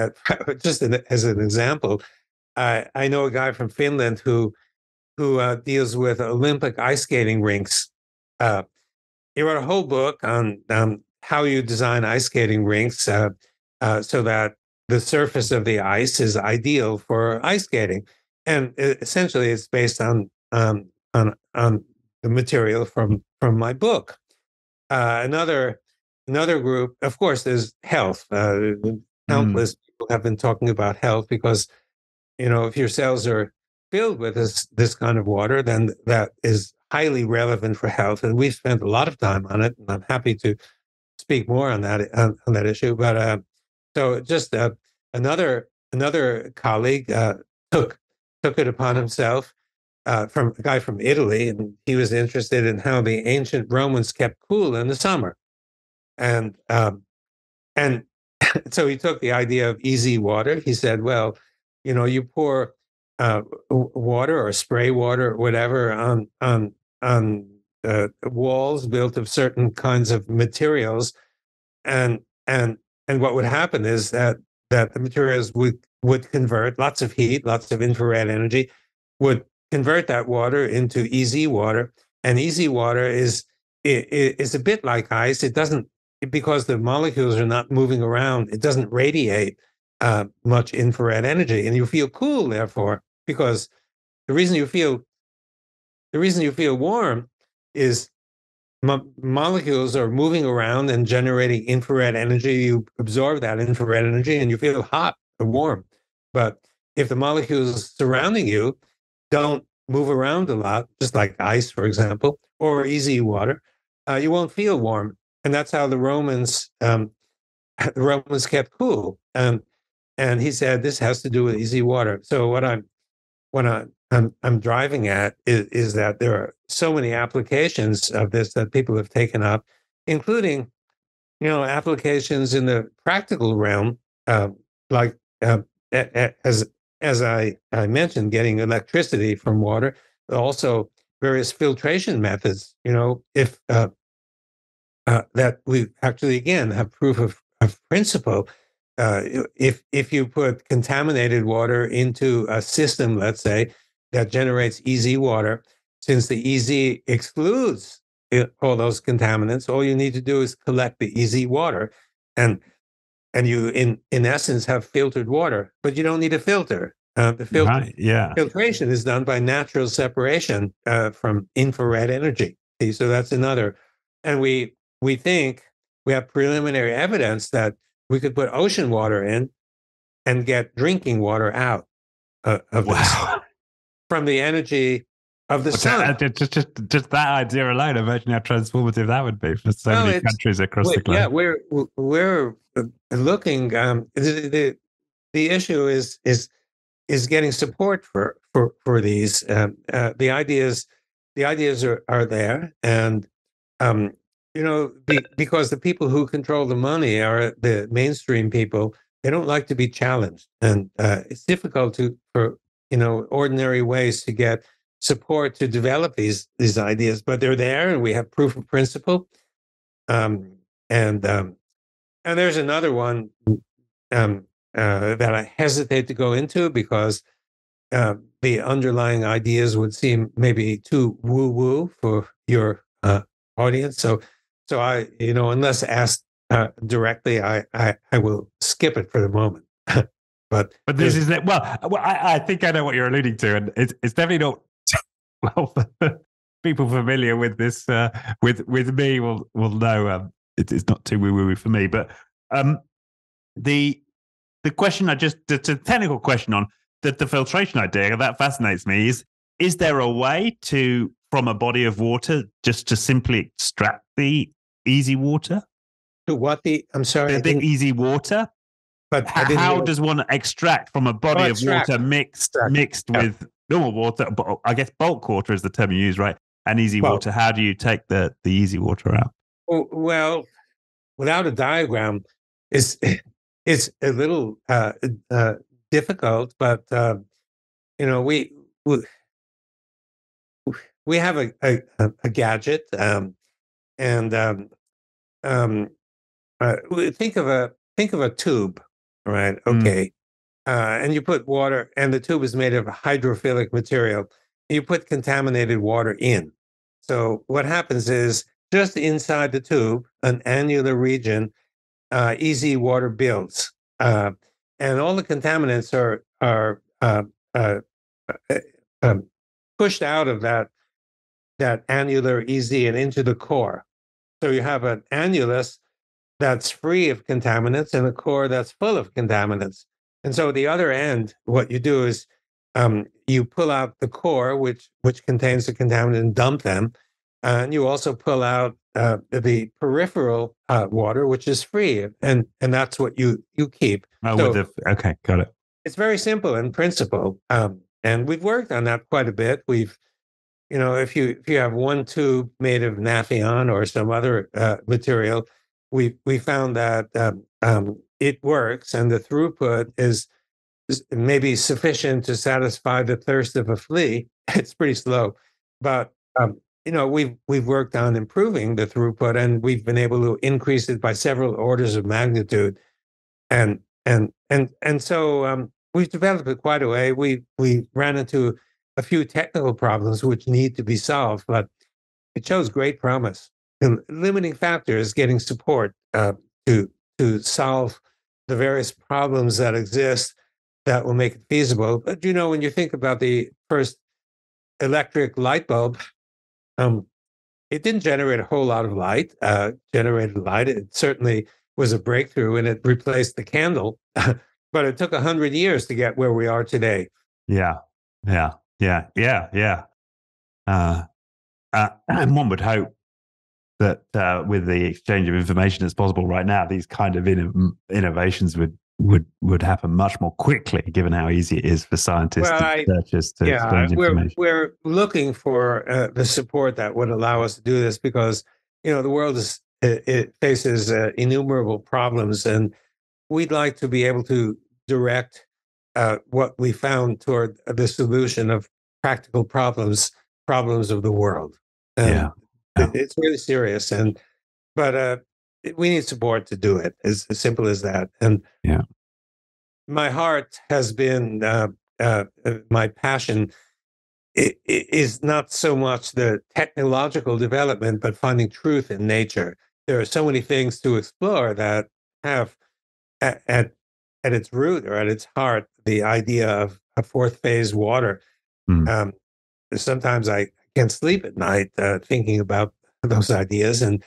just as an example. I know a guy from Finland who deals with Olympic ice skating rinks. Uh, he wrote a whole book on how you design ice skating rinks so that the surface of the ice is ideal for ice skating, and essentially it's based on the material from my book. Another group, of course, there's health. Countless people have been talking about health because if your cells are filled with this kind of water, then that is highly relevant for health. And we've spent a lot of time on it, and I'm happy to speak more on that issue. But so just another colleague took it upon himself from a guy from Italy, and he was interested in how the ancient Romans kept cool in the summer, and so he took the idea of easy water. He said, well, you pour water or spray water or whatever on walls built of certain kinds of materials, and and what would happen is that the materials would convert lots of heat, lots of infrared energy, would convert that water into easy water, and easy water is a bit like ice. It doesn't, because the molecules are not moving around, it doesn't radiate much infrared energy, and you feel cool. Therefore, because the reason you feel warm is molecules are moving around and generating infrared energy. You absorb that infrared energy and you feel hot or warm. But if the molecules surrounding you don't move around a lot, just like ice, for example, or easy water, you won't feel warm. And that's how the Romans kept cool. And he said this has to do with easy water. So I'm driving at is that there are so many applications of this that people have taken up, including applications in the practical realm, like as I mentioned, getting electricity from water, but also various filtration methods. If that we actually again have proof of principle. If you put contaminated water into a system, let's say, that generates easy water, since the easy excludes all those contaminants, all you need to do is collect the easy water, and you in essence have filtered water, but you don't need a filter. Right, yeah. Filtration is done by natural separation from infrared energy. See, so that's another, and we think we have preliminary evidence that we could put ocean water in and get drinking water out of this from the energy of the sun. Just that idea alone, imagine how transformative that would be for so many countries across the globe. Yeah, we're looking. The issue is getting support for these. The ideas are there, and because the people who control the money are the mainstream people. They don't like to be challenged, and it's difficult for ordinary ways to get support to develop these ideas. But they're there, and we have proof of principle. And there's another one that I hesitate to go into because the underlying ideas would seem maybe too woo-woo for your audience. So So unless asked directly, I will skip it for the moment. But this is it. Well, I think I know what you're alluding to, and it's definitely not. Well, people familiar with this with me will know it's not too woo woo for me. But the question the technical question on the filtration idea that fascinates me is there a way to from a body of water just to simply extract the easy water? To what I'm sorry, the easy water. But how does one extract from a body of water mixed with normal water? But I guess bulk water is the term you use, right? And easy water. How do you take the easy water out? Well, without a diagram, it's a little difficult. But we have a gadget, and think of a tube, right? Okay. And you put water, and the tube is made of hydrophilic material. You put contaminated water in. So what happens is just inside the tube, an annular region, easy water builds, and all the contaminants are pushed out of that annular easy and into the core. So you have an annulus that's free of contaminants and a core that's full of contaminants. And so the other end, what you do is you pull out the core, which contains the contaminant, and dump them. And you also pull out the peripheral water, which is free, and that's what you keep. Okay, got it. It's very simple in principle, and we've worked on that quite a bit. We've, if you have one tube made of Nafion or some other material, we found that it works, and the throughput is maybe sufficient to satisfy the thirst of a flea. It's pretty slow, but we've worked on improving the throughput, and we've been able to increase it by several orders of magnitude, and so we've developed it quite a way. We ran into a few technical problems which need to be solved, but it shows great promise. The limiting factor is getting support to solve the various problems that exist that will make it feasible. But when you think about the first electric light bulb, it didn't generate a whole lot of light. Generated light. It certainly was a breakthrough, and it replaced the candle. But it took 100 years to get where we are today. Yeah. And one would hope that with the exchange of information that's possible right now, these kind of innovations would happen much more quickly, given how easy it is for scientists and researchers to exchange information. We're looking for the support that would allow us to do this, because the world it faces innumerable problems, and we'd like to be able to direct what we found toward the solution of practical problems of the world. It's really serious, but we need support to do it. It's as simple as that. And my heart has been my passion is not so much the technological development, but finding truth in nature. There are so many things to explore that have at its root or at its heart the idea of a fourth phase water. Sometimes I can't sleep at night thinking about those ideas, and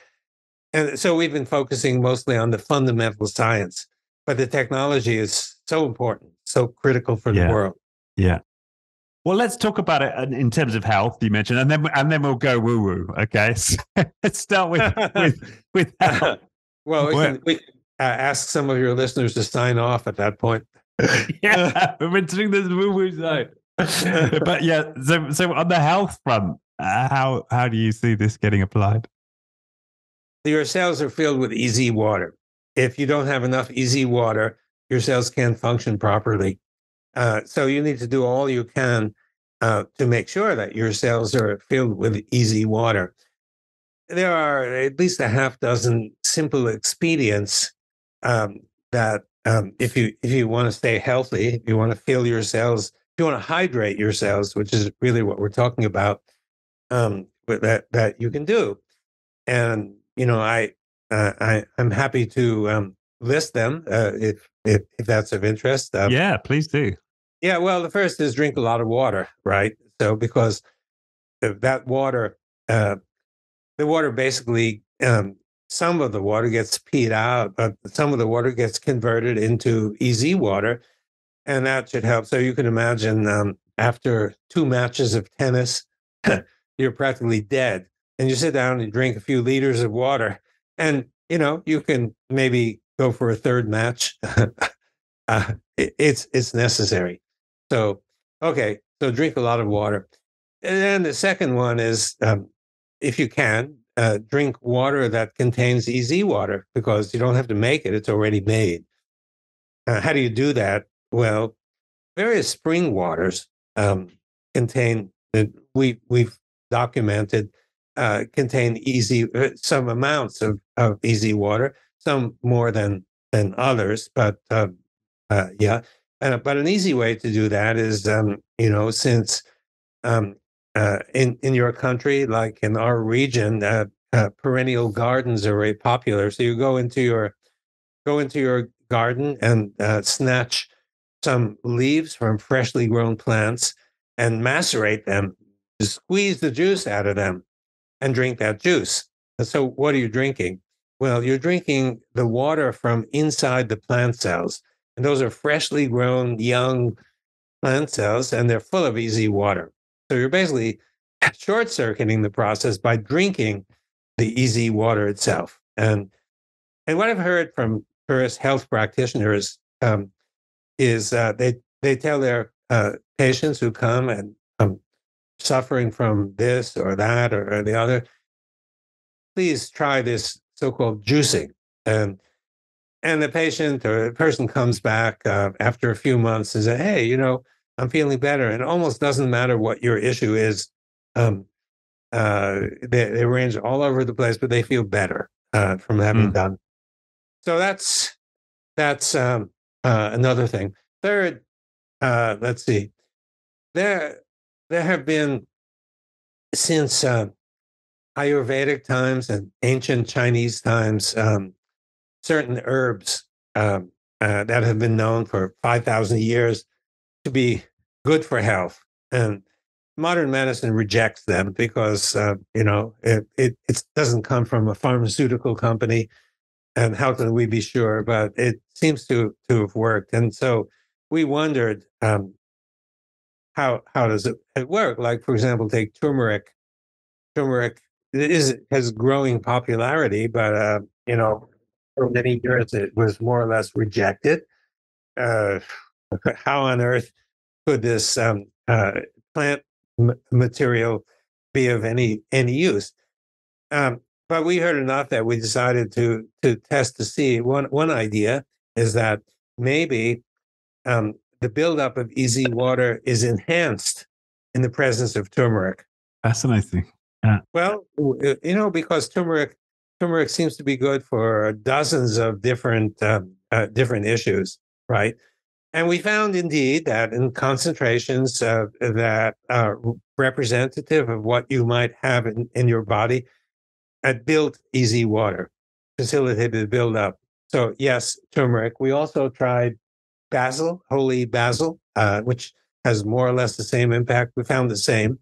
so we've been focusing mostly on the fundamental science, but the technology is so important, so critical for the world. Yeah. Well, let's talk about it in terms of health. You mentioned, and then we'll go woo woo. Okay, so let's start with health. Well, we can ask some of your listeners to sign off at that point. We're entering this woo woo zone. But so on the health front, how do you see this getting applied? Your cells are filled with easy water. If you don't have enough easy water, your cells can't function properly. So you need to do all you can to make sure that your cells are filled with easy water. There are at least a half dozen simple expedients that if you want to stay healthy, if you want to fill your cells, if you want to hydrate your cells, which is really what we're talking about, that you can do. And I'm happy to list them if that's of interest. Yeah, please do. Yeah, well, the first is drink a lot of water, right? So because that water, uh, the water basically, some of the water gets peed out, but some of the water gets converted into easy water, and that should help. So you can imagine after 2 matches of tennis, you're practically dead, and you sit down and drink a few liters of water, and you can maybe go for a third match. It's necessary. So okay, so drink a lot of water, and then the second one is if you can drink water that contains easy water because you don't have to make it; it's already made. How do you do that? Well, various spring waters contain we've documented contain easy some amounts of easy water, some more than others, but yeah. But an easy way to do that is since um, in your country, like in our region, perennial gardens are very popular. So you go into your garden and snatch some leaves from freshly grown plants and macerate them, squeeze the juice out of them, and drink that juice. And so, what are you drinking? Well, you're drinking the water from inside the plant cells. And those are freshly grown young plant cells, and they're full of easy water. So, you're basically short circuiting the process by drinking the easy water itself. And what I've heard from various health practitioners is they tell their patients who come and suffering from this or that or the other, please try this so-called juicing. And the patient or the person comes back after a few months and says, "Hey, I'm feeling better." And it almost doesn't matter what your issue is. Um, they range all over the place, but they feel better from having done. So that's another thing. Third, let's see. There have been since Ayurvedic times and ancient Chinese times certain herbs that have been known for 5,000 years to be good for health, and modern medicine rejects them because it doesn't come from a pharmaceutical company. And how can we be sure? But it seems to have worked, and so we wondered. How does it work? Like, for example, take turmeric. Turmeric has growing popularity, but for many years it was more or less rejected. Uh, how on earth could this plant material be of any use? But we heard enough that we decided to test to see. One idea is that maybe the buildup of easy water is enhanced in the presence of turmeric. Fascinating. Yeah. Well, because turmeric seems to be good for dozens of different issues, right? And we found indeed that in concentrations that are representative of what you might have in your body, it built easy water, facilitated the buildup. So yes, turmeric. We also tried basil, holy basil, which has more or less the same impact. We found the same.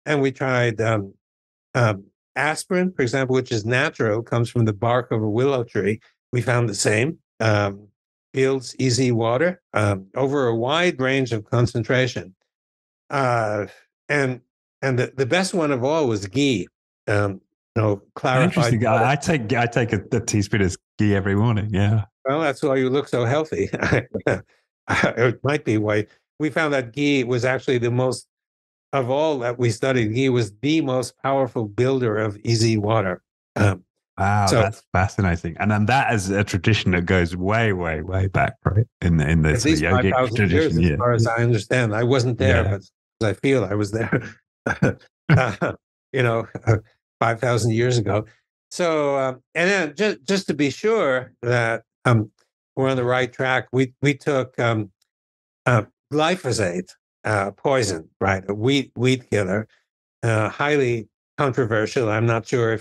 And we tried aspirin, for example, which is natural, comes from the bark of a willow tree. We found the same. Builds easy water over a wide range of concentration. And the best one of all was ghee. Clarified Interesting. butter. I take a teaspoon of ghee every morning. Yeah. Well, that's why you look so healthy. It might be why we found that ghee was actually the most of all that we studied. Ghee was the most powerful builder of easy water. Wow, So that's fascinating. And then that is a tradition that goes way, way, way back, right? In the at sort of least yogic 5,000 tradition. years, as Yeah. far as I understand. I wasn't there, Yeah. but I feel I was there. you know, 5,000 years ago. So, and then just to be sure that we're on the right track, we took glyphosate, poison, right? A weed killer, highly controversial. I'm not sure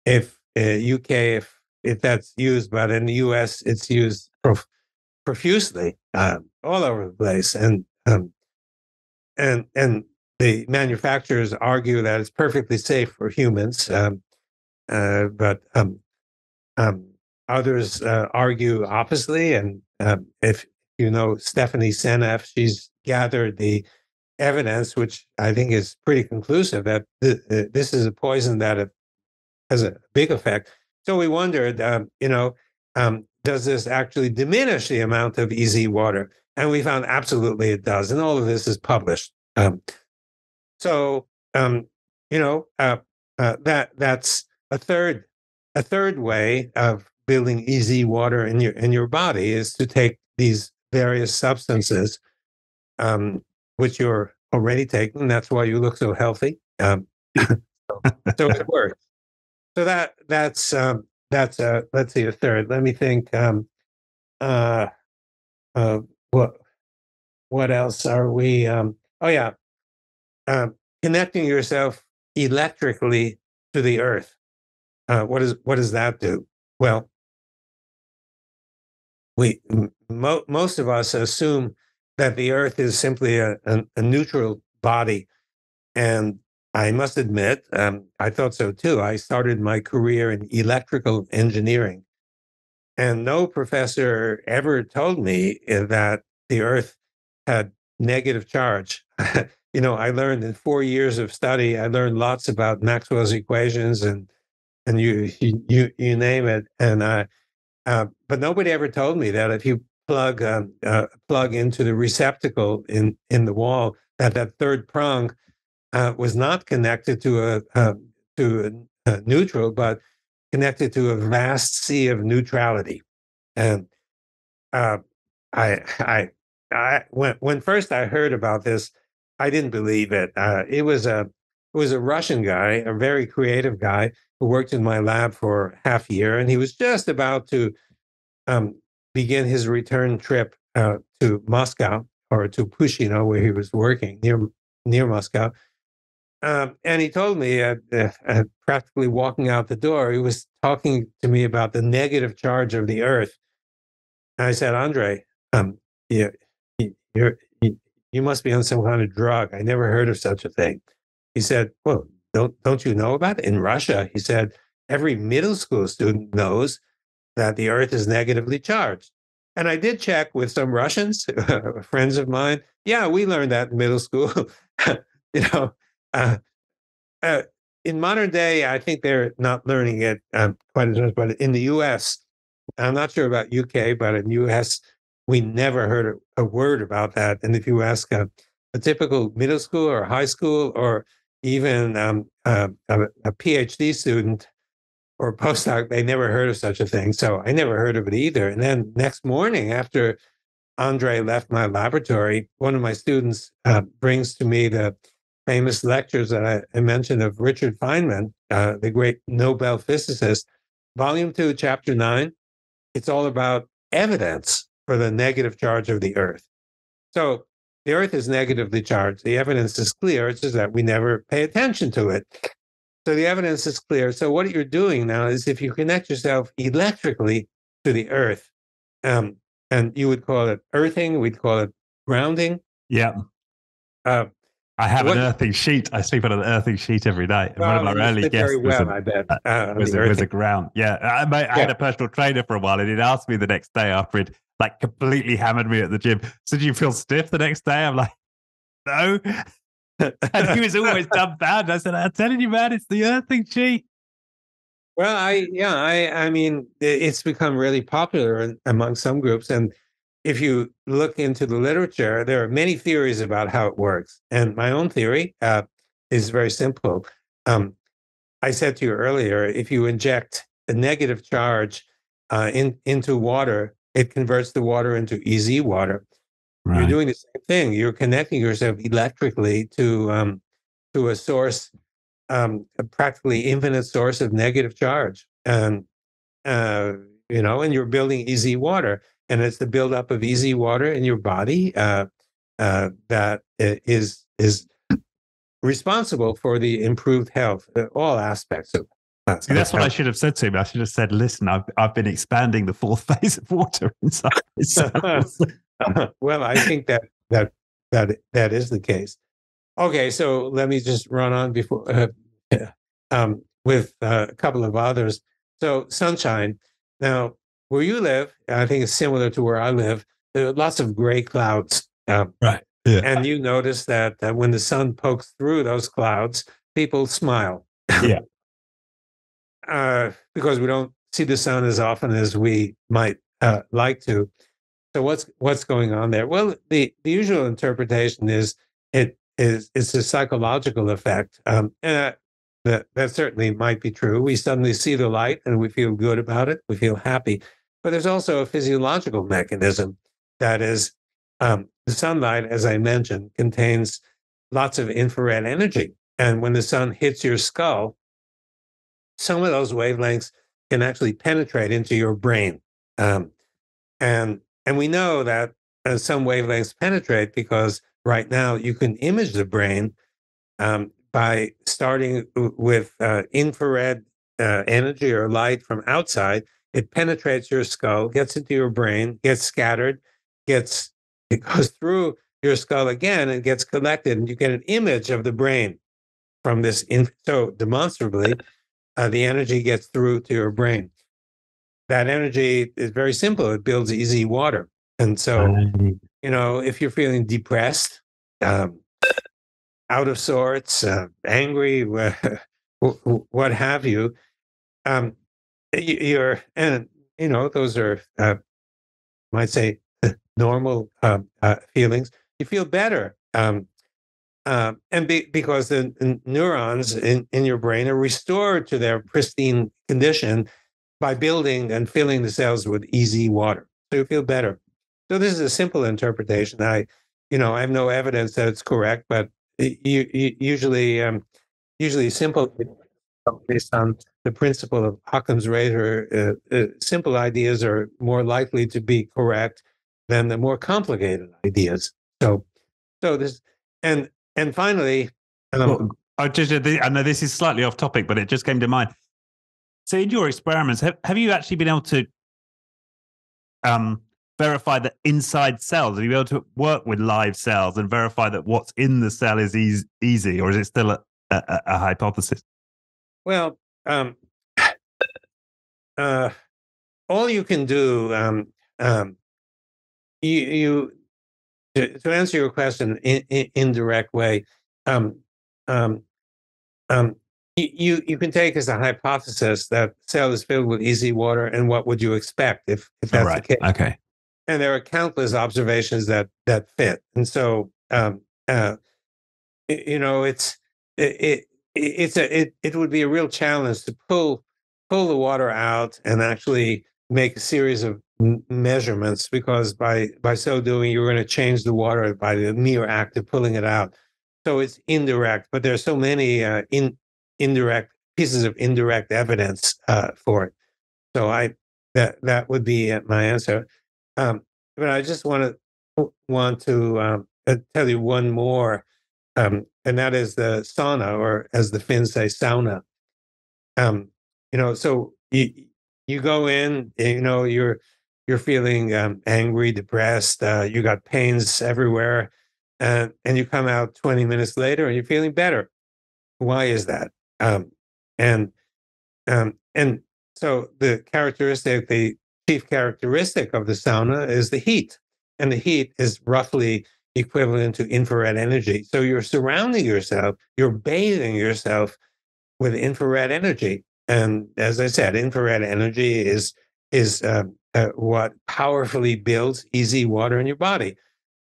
if UK if that's used, but in the US it's used profusely all over the place, and the manufacturers argue that it's perfectly safe for humans, but um, others argue oppositely. And if you know Stephanie Seneff, she's gathered the evidence, which I think is pretty conclusive, that this is a poison that has a big effect. So we wondered, does this actually diminish the amount of EZ water? And we found absolutely it does. And all of this is published. So that's a third way of building EZ water in your body is to take these various substances, which you're already taking. That's why you look so healthy. So it works. So that's let's see, a third. Let me think. What else are we? Oh yeah, connecting yourself electrically to the earth. What does that do? Well, most of us assume that the earth is simply a neutral body, and I must admit, I thought so too. I started my career in electrical engineering, and no professor ever told me that the earth had negative charge. I learned in 4 years of study, I learned lots about Maxwell's equations and you name it. And but nobody ever told me that if you plug into the receptacle in the wall, that third prong was not connected to a neutral, but connected to a vast sea of neutrality. And when first I heard about this, I didn't believe it. It was a Russian guy, a very creative guy who worked in my lab for half a year, and he was just about to begin his return trip to Moscow, or to Pushino, where he was working near Moscow. And he told me, practically walking out the door, he was talking to me about the negative charge of the Earth. And I said, Andre, you, you must be on some kind of drug. I never heard of such a thing. He said, well, don't you know about it? In Russia, he said, every middle school student knows that the Earth is negatively charged. And I did check with some Russians, friends of mine. Yeah, we learned that in middle school. you know, uh, in modern day, I think they're not learning it quite as much. But in the U.S., I'm not sure about UK, but in the U.S., we never heard a word about that. And if you ask a typical middle school or high school, or even a PhD student or postdoc, they never heard of such a thing. So I never heard of it either. And then next morning, after Andre left my laboratory, one of my students brings to me the famous lectures that I mentioned of Richard Feynman, the great Nobel physicist, Volume 2, Chapter 9. It's all about evidence for the negative charge of the Earth. So the Earth is negatively charged. The evidence is clear. It's just that we never pay attention to it. So the evidence is clear. So what you're doing now is, if you connect yourself electrically to the Earth, and you would call it earthing, we'd call it grounding. Yeah. I have an earthing sheet. I sleep on an earthing sheet every night. And one of our early guests was a ground. Yeah. I had a personal trainer for a while, and he'd asked me the next day after he'd completely hammered me at the gym. So, do you feel stiff the next day? I'm like, no. And he was always dumbfounded. I said, I'm telling you, man, it's the earthing sheet. Well, I mean, it's become really popular among some groups. And if you look into the literature, there are many theories about how it works. And my own theory is very simple. I said to you earlier, if you inject a negative charge into water, it converts the water into EZ water. Right. You're doing the same thing. You're connecting yourself electrically to a source, a practically infinite source of negative charge. And you're building EZ water. And it's the buildup of EZ water in your body that is responsible for the improved health, all aspects of it. See, that's what I should have said to him. I should have said, "Listen, I've been expanding the fourth phase of water inside his cells." Well, I think that is the case. Okay, so let me just run on before with a couple of others. So sunshine. Now, where you live, I think it's similar to where I live. There are lots of gray clouds, Right. Yeah. and you notice that when the sun pokes through those clouds, people smile. Yeah. Because we don't see the sun as often as we might like to. So what's going on there? Well, the usual interpretation is it's a psychological effect, and that certainly might be true. We suddenly see the light and we feel good about it. We feel happy, but there's also a physiological mechanism that is the sunlight, as I mentioned, contains lots of infrared energy, and when the sun hits your skull, some of those wavelengths can actually penetrate into your brain. Um, and we know that some wavelengths penetrate because right now you can image the brain by starting with infrared energy or light from outside. It penetrates your skull, gets into your brain, gets scattered, it goes through your skull again and gets collected, and you get an image of the brain from this. So demonstrably, the energy gets through to your brain. That energy is very simple. It builds easy water. And so, if you're feeling depressed, out of sorts, angry, what have you, those are, might say, normal feelings. You feel better. Because the neurons in your brain are restored to their pristine condition by building and filling the cells with easy water. So you feel better. So this is a simple interpretation. I have no evidence that it's correct, but usually simple based on the principle of Occam's razor. Simple ideas are more likely to be correct than the more complicated ideas. So this and finally, well, I know this is slightly off topic, but it just came to mind. So, in your experiments, have you actually been able to verify that inside cells? Have you been able to work with live cells and verify that what's in the cell is easy, or is it still a hypothesis? Well, all you can do, to answer your question in indirect way, you can take as a hypothesis that cell is filled with easy water, and what would you expect if that's the case? Okay. And there are countless observations that fit, and so it would be a real challenge to pull the water out and actually make a series of measurements, because by so doing, you're going to change the water by the mere act of pulling it out. So it's indirect, but there's so many indirect pieces of indirect evidence for it. So that would be my answer. But I just want to tell you one more, and that is the sauna, or as the Finns say, sauna. So you go in, you're feeling angry, depressed, you got pains everywhere, and you come out 20 minutes later and you're feeling better. Why is that? And so the chief characteristic of the sauna is the heat, and the heat is roughly equivalent to infrared energy. So you're surrounding yourself, you're bathing yourself with infrared energy. And as I said, infrared energy is what powerfully builds easy water in your body.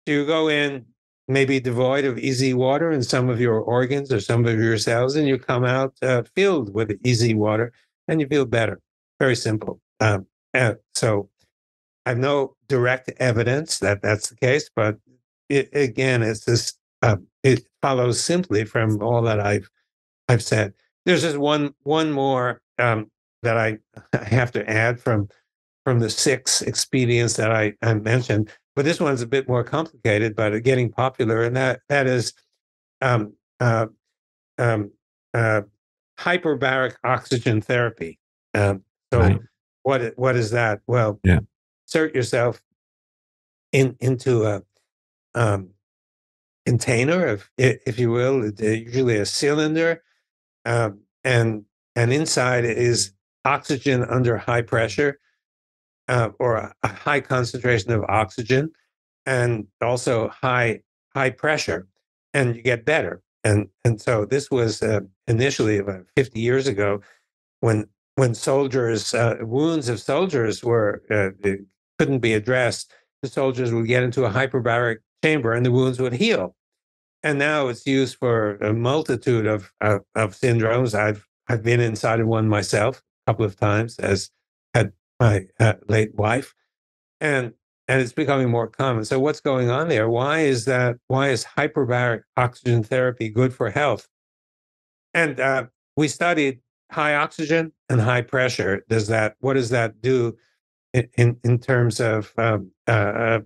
So you go in maybe devoid of easy water in some of your organs or some of your cells, and you come out filled with easy water, and you feel better. Very simple. So I have no direct evidence that that's the case, but it's this. It follows simply from all that I've said. There's just one more that I have to add from the 6 expedients that I mentioned, but this one's a bit more complicated, but getting popular, and that is hyperbaric oxygen therapy. So Right. what is that? Well, Yeah. insert yourself into a um, container, if you will, usually a cylinder, and inside is oxygen under high pressure, or a high concentration of oxygen, and also high pressure, and you get better. And so this was initially about 50 years ago, when soldiers wounds of soldiers were couldn't be addressed. The soldiers would get into a hyperbaric chamber, and the wounds would heal. And now it's used for a multitude of syndromes. I've been inside of one myself a couple of times, as had my late wife, and it's becoming more common. So what's going on there? Why is that? Why is hyperbaric oxygen therapy good for health? And we studied high oxygen and high pressure. What does that do in terms of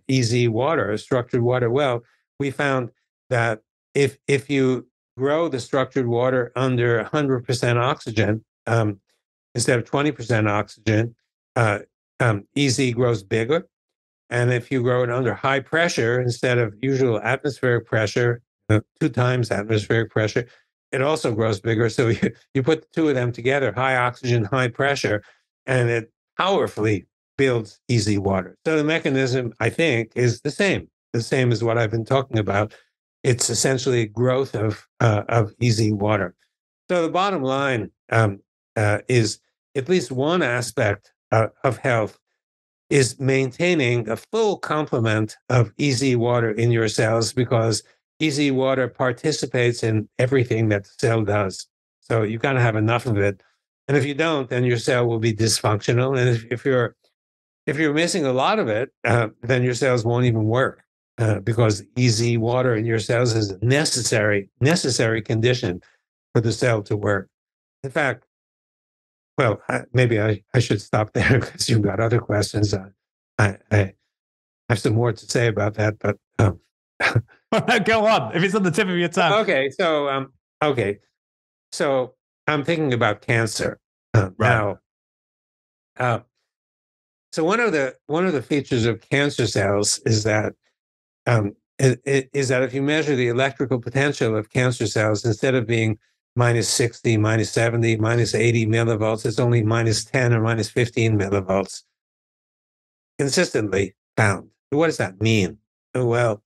easy water, structured water? Well, we found that if you grow the structured water under 100% oxygen, instead of 20% oxygen, easy grows bigger. And if you grow it under high pressure instead of usual atmospheric pressure, 2 times atmospheric pressure, it also grows bigger. So you put the two of them together, high oxygen, high pressure, and it powerfully builds easy water. So the mechanism, I think, is the same as what I've been talking about. It's essentially growth of easy water. So the bottom line is at least one aspect of health is maintaining a full complement of easy water in your cells, because easy water participates in everything that the cell does. So you've got to have enough of it. And if you don't, then your cell will be dysfunctional. And if you're missing a lot of it, then your cells won't even work, because easy water in your cells is a necessary condition for the cell to work. In fact, well, maybe I should stop there because you've got other questions. I have some more to say about that, but Go on. If it's on the tip of your tongue. okay. So I'm thinking about cancer Right. now. So one of the features of cancer cells is that is that if you measure the electrical potential of cancer cells, instead of being minus 60, minus 70, minus 80 millivolts, it's only minus 10 or minus 15 millivolts consistently found. What does that mean? Well,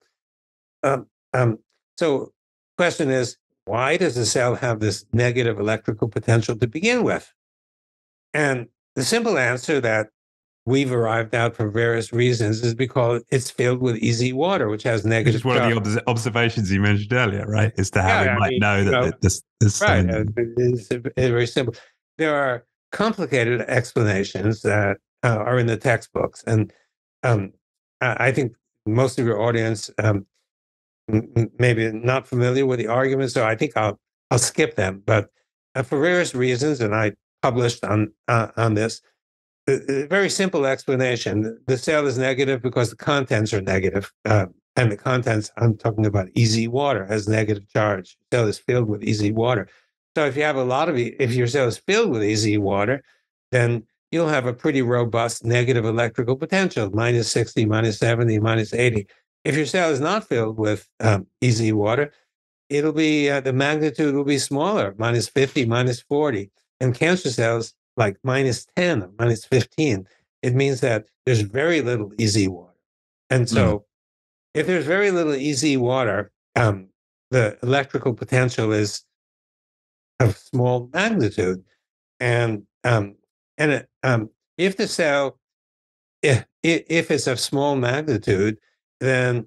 um, um, so question is, why does the cell have this negative electrical potential to begin with? And the simple answer that we've arrived at for various reasons is because it's filled with easy water, which has Which negative is one charge. of the observations you mentioned earlier, right? As to how Yeah, we I might mean, know that there's right. something. It's very simple. There are complicated explanations that are in the textbooks, and um, I think most of your audience maybe not familiar with the arguments, so I think I'll skip them. But for various reasons, and I published on this, a very simple explanation: the cell is negative because the contents are negative. And the contents, I'm talking about easy water, has negative charge. The cell is filled with easy water. So if you have if your cell is filled with easy water, then you'll have a pretty robust negative electrical potential, minus 60, minus 70, minus 80. If your cell is not filled with easy water, it'll be the magnitude will be smaller, minus 50, minus 40. And cancer cells, like minus 10 or minus 15, it means that there's very little easy water. And so if there's very little easy water, the electrical potential is of small magnitude. And if the cell, if it's of small magnitude, then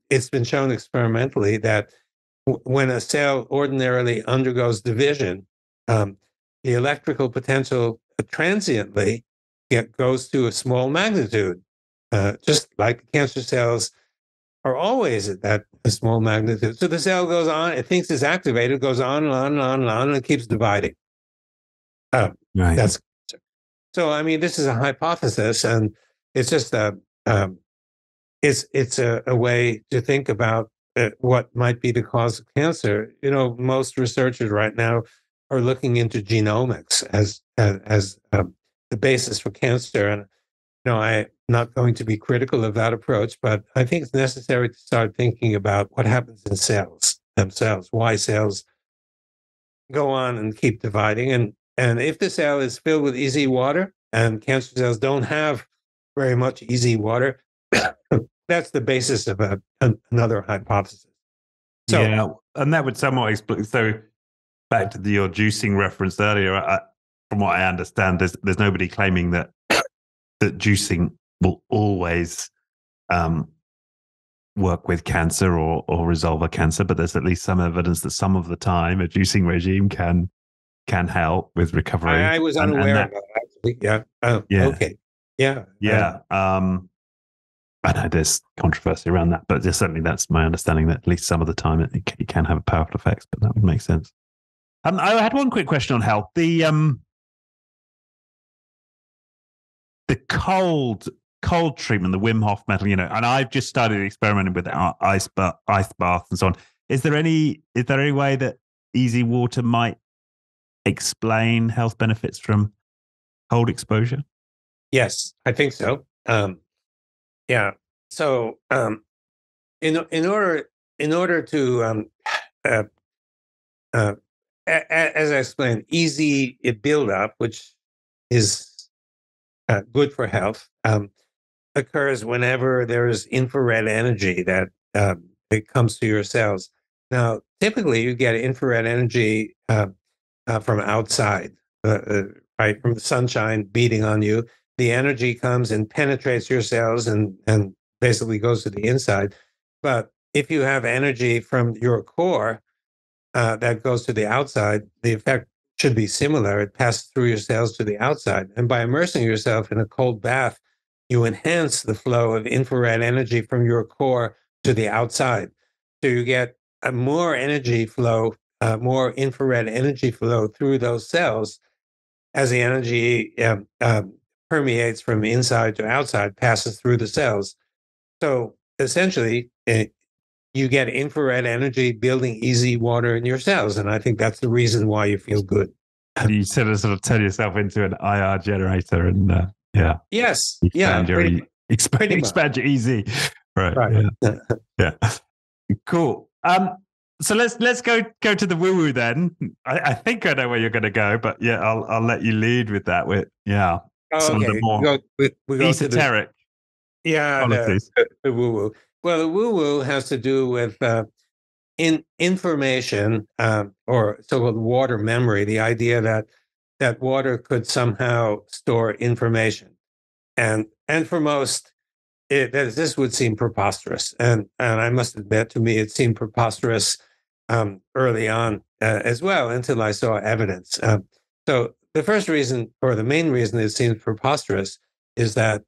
it's been shown experimentally that when a cell ordinarily undergoes division, the electrical potential transiently goes to a small magnitude, just like cancer cells are always at that a small magnitude. So the cell goes on, it thinks it's activated, goes on and on and on and on, and it keeps dividing. Right. That's so. I mean, this is a hypothesis, and it's just it's a way to think about what might be the cause of cancer. You know, most researchers right now are looking into genomics as the basis for cancer. And I'm not going to be critical of that approach, but I think it's necessary to start thinking about what happens in cells themselves, why cells go on and keep dividing. And if the cell is filled with easy water and cancer cells don't have very much easy water, that's the basis of another hypothesis. So, yeah, and that would somewhat explain. So back to your juicing reference earlier, from what I understand, there's nobody claiming that juicing will always work with cancer or resolve a cancer, but there's at least some evidence that some of the time a juicing regime can help with recovery. I was unaware of that, actually. Yeah. Yeah. Okay. Yeah. Yeah. I know there's controversy around that, but certainly that's my understanding that at least some of the time it can have powerful effects, but that would make sense. I had one quick question on health. The cold treatment, the Wim Hof method, and I've just started experimenting with ice bath and so on. Is there any way that easy water might explain health benefits from cold exposure? Yes, I think so. Yeah. So, in order to as I explained, easy build up, which is good for health, occurs whenever there's infrared energy that it comes to your cells. Now, typically, you get infrared energy from outside, right, from the sunshine beating on you. The energy comes and penetrates your cells and basically goes to the inside. But if you have energy from your core that goes to the outside, the effect should be similar. It passes through your cells to the outside. And by immersing yourself in a cold bath, you enhance the flow of infrared energy from your core to the outside. So you get a more energy flow, more infrared energy flow through those cells as the energy permeates from inside to outside, passes through the cells. So essentially, you get infrared energy building easy water in your cells. And I think that's the reason why you feel good. You sort of turn yourself into an IR generator and yeah. Yes. Expand your easy. Right. Yeah. Yeah. Cool. So let's go to the woo-woo then. I think I know where you're going to go, but yeah, I'll let you lead with that. Some of the more we go esoteric. The woo-woo. Well, the woo-woo has to do with information or so-called water memory. The idea that water could somehow store information, and for most, this would seem preposterous. And I must admit, to me, it seemed preposterous early on as well, until I saw evidence. So the first reason, or the main reason it seems preposterous, is that,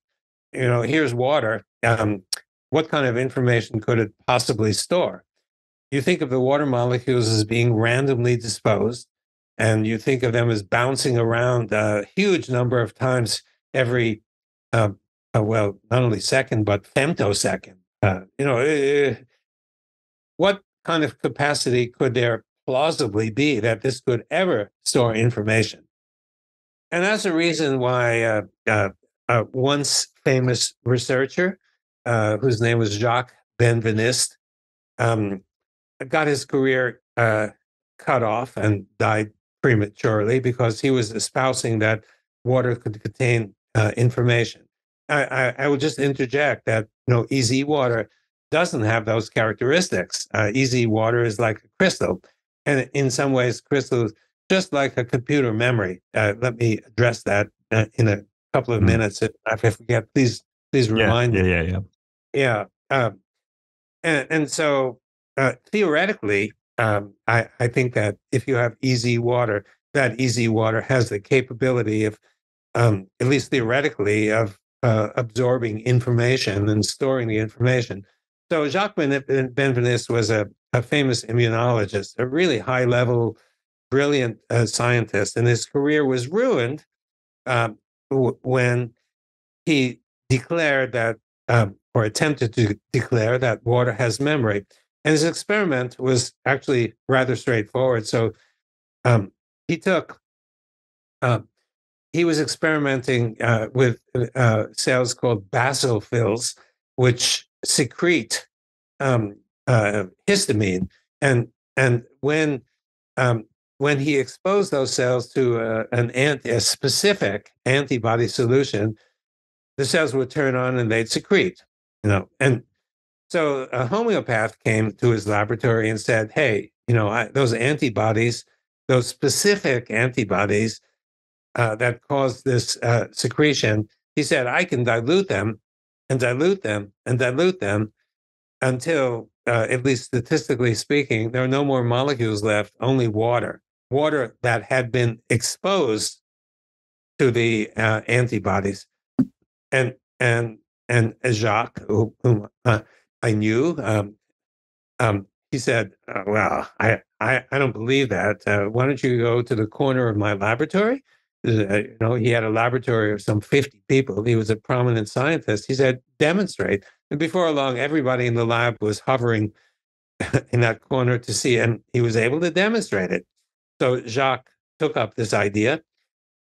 here's water. What kind of information could it possibly store? You think of the water molecules as being randomly disposed, and you think of them as bouncing around a huge number of times every well, not only second, but femtosecond. What kind of capacity could there plausibly be that this could ever store information? And that's the reason why once famous researcher, whose name was Jacques Benveniste, got his career cut off and died prematurely because he was espousing that water could contain information. I will just interject that easy water doesn't have those characteristics. Easy water is like a crystal, and in some ways, crystals just like a computer memory. Let me address that in a couple of minutes. If I forget, please remind me. Yeah. And so theoretically, I think that if you have easy water, that easy water has the capability of, at least theoretically, of absorbing information and storing the information. So Jacques Benveniste was a famous immunologist, a really high-level, brilliant scientist, and his career was ruined when he declared that, or attempted to declare that water has memory. And his experiment was actually rather straightforward. So he took he was experimenting with cells called basophils, which secrete histamine, and and when he exposed those cells to a specific antibody solution, the cells would turn on and they'd secrete, and so a homeopath came to his laboratory and said, "Hey, those antibodies, those specific antibodies that cause this secretion," he said, "I can dilute them and dilute them and dilute them until, at least statistically speaking, there are no more molecules left, only water that had been exposed to the antibodies." And and Jacques, whom I knew, he said, "Well, I don't believe that. Why don't you go to the corner of my laboratory?" He had a laboratory of some 50 people. He was a prominent scientist. He said, "Demonstrate." And before long, everybody in the lab was hovering in that corner to see, and he was able to demonstrate it. So Jacques took up this idea,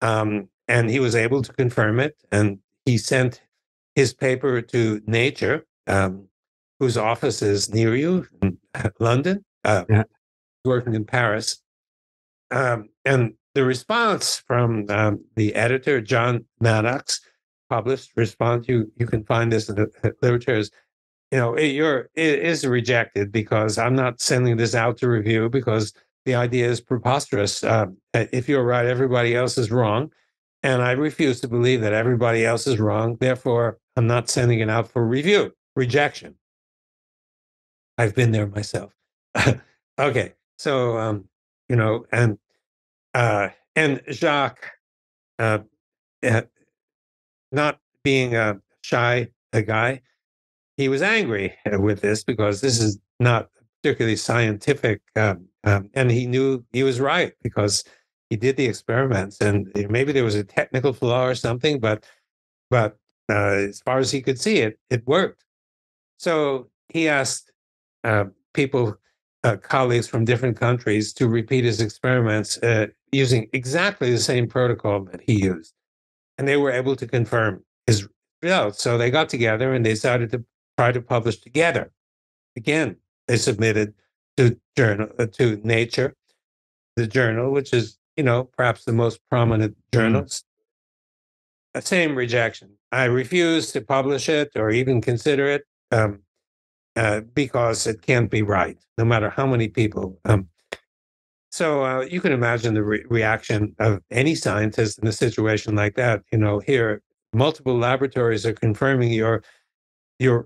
and he was able to confirm it. And he sent his paper to Nature, whose office is near you in London, Yeah. working in Paris. And the response from the editor, John Maddox, published response, you can find this in the literature, is, it is rejected because I'm not sending this out to review because the idea is preposterous. If you're right, everybody else is wrong. And I refuse to believe that everybody else is wrong. Therefore, I'm not sending it out for review. Rejection. I've been there myself. Okay. So, and Jacques, uh, uh, not being a shy guy, he was angry with this because this is not particularly scientific, and he knew he was right because he did the experiments, and maybe there was a technical flaw or something, but as far as he could see, it worked. So he asked people, colleagues from different countries, to repeat his experiments using exactly the same protocol that he used, and they were able to confirm his results. So they got together and they decided to try to publish together. Again, they submitted to Nature, the journal, which is perhaps the most prominent journals. Same rejection. I refuse to publish it or even consider it because it can't be right, no matter how many people. So you can imagine the reaction of any scientist in a situation like that. Here, multiple laboratories are confirming your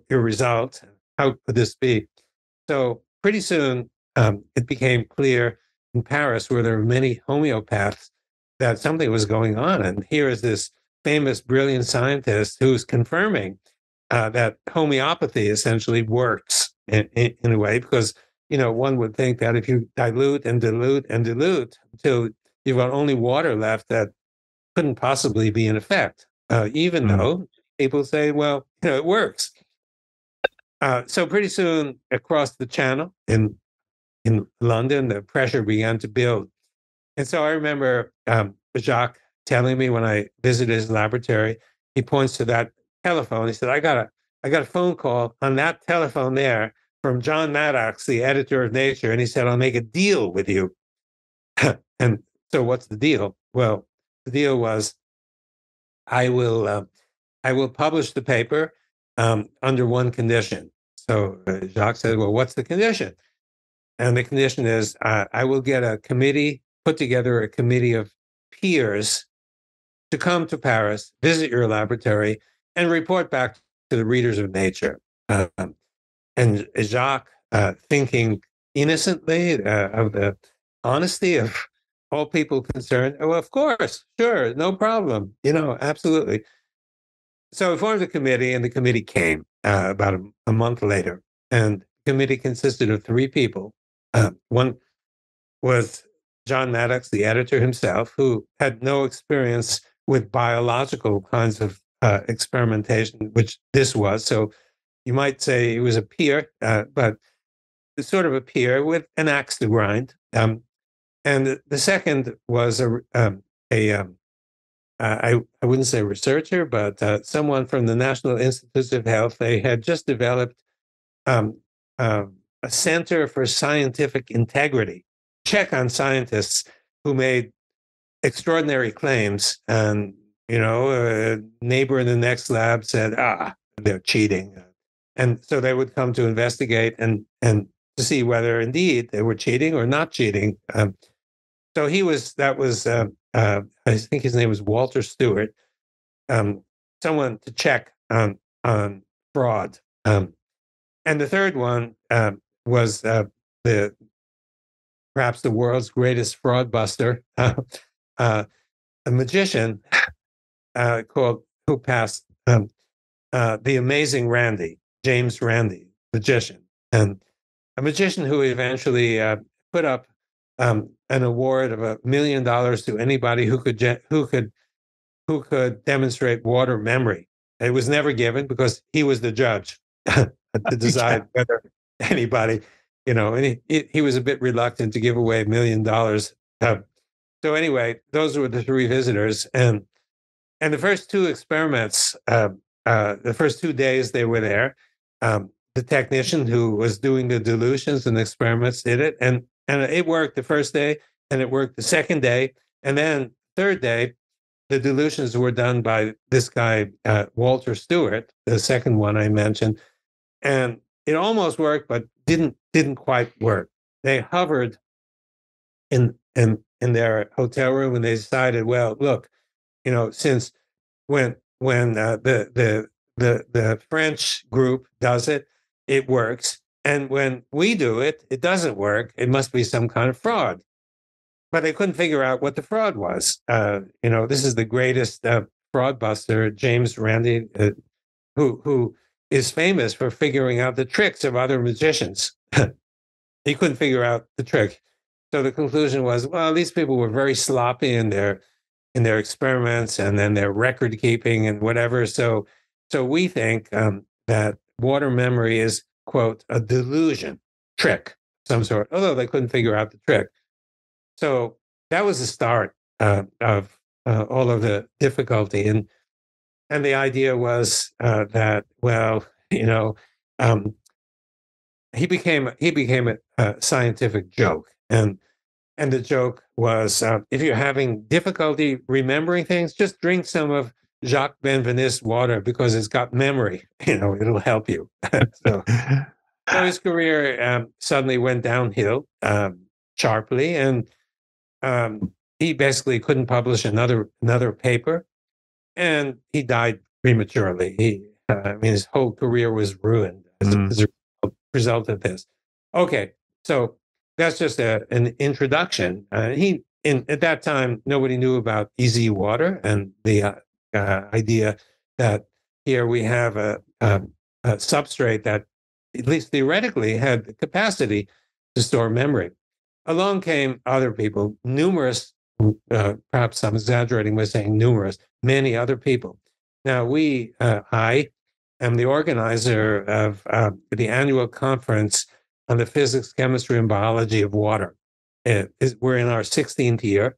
result. How could this be? So pretty soon, it became clear in Paris, where there were many homeopaths, that something was going on. And here is this famous, brilliant scientist who's confirming that homeopathy essentially works in a way, because one would think that if you dilute and dilute and dilute until you've got only water left, that couldn't possibly be in effect, even though people say, well, it works. So pretty soon, across the channel in London, the pressure began to build. And so I remember Jacques telling me when I visited his laboratory, he points to that telephone. He said, I got a phone call on that telephone there from John Maddox, the editor of Nature. And he said, I'll make a deal with you. And so what's the deal? Well, the deal was I will publish the paper under one condition. So Jacques said, well, what's the condition? And the condition is I will get put together a committee of peers to come to Paris, visit your laboratory, and report back to the readers of Nature. And Jacques, thinking innocently of the honesty of all people concerned, oh, of course, sure, no problem, absolutely. So we formed a committee, and the committee came about a month later. And the committee consisted of 3 people. One was John Maddox, the editor himself, who had no experience with biological kinds of experimentation, which this was. So you might say he was a peer, but sort of a peer with an axe to grind. And the second was I wouldn't say researcher, but someone from the National Institutes of Health. They had just developed um, uh, a Center for Scientific Integrity, check on scientists who made extraordinary claims. And, a neighbor in the next lab said, they're cheating. And so they would come to investigate and to see whether indeed they were cheating or not cheating. So I think his name was Walter Stewart, someone to check on fraud. And the third one was the perhaps the world's greatest fraud buster, a magician who passed, the amazing James Randi, magician, and a magician who eventually put up an award of $1 million to anybody who could demonstrate water memory. It was never given because he was the judge to decide whether anybody, and he was a bit reluctant to give away $1 million. So anyway, those were the three visitors, and the first two experiments, the first 2 days they were there, the technician who was doing the dilutions and experiments did it, and it worked the first day, and it worked the second day, and then third day, the dilutions were done by this guy Walter Stewart, the second one I mentioned, and it almost worked, but didn't quite work. They hovered in their hotel room, and they decided, well, look, since when the French group does it, it works, and when we do it, it doesn't work. It must be some kind of fraud. But they couldn't figure out what the fraud was. This is the greatest fraud buster, James Randi, who is famous for figuring out the tricks of other magicians. He couldn't figure out the trick. So the conclusion was, well, these people were very sloppy in their experiments and then their record keeping and whatever. So we think that water memory is, quote, a delusion, trick, some sort, although they couldn't figure out the trick. So that was the start of all of the difficulty, and the idea was that, well, he became a scientific joke, and the joke was, if you're having difficulty remembering things, just drink some of Jacques Benvenist's water because it's got memory. It'll help you. So his career suddenly went downhill sharply, and he basically couldn't publish another paper, and he died prematurely. His whole career was ruined as a result of this. Okay, so that's just an introduction. At that time, nobody knew about easy water and the idea that here we have a substrate that, at least theoretically, had the capacity to store memory. Along came other people, numerous, perhaps I'm exaggerating by saying numerous, many other people. Now, I am the organizer of the annual conference on the physics, chemistry, and biology of water. We're in our 16th year,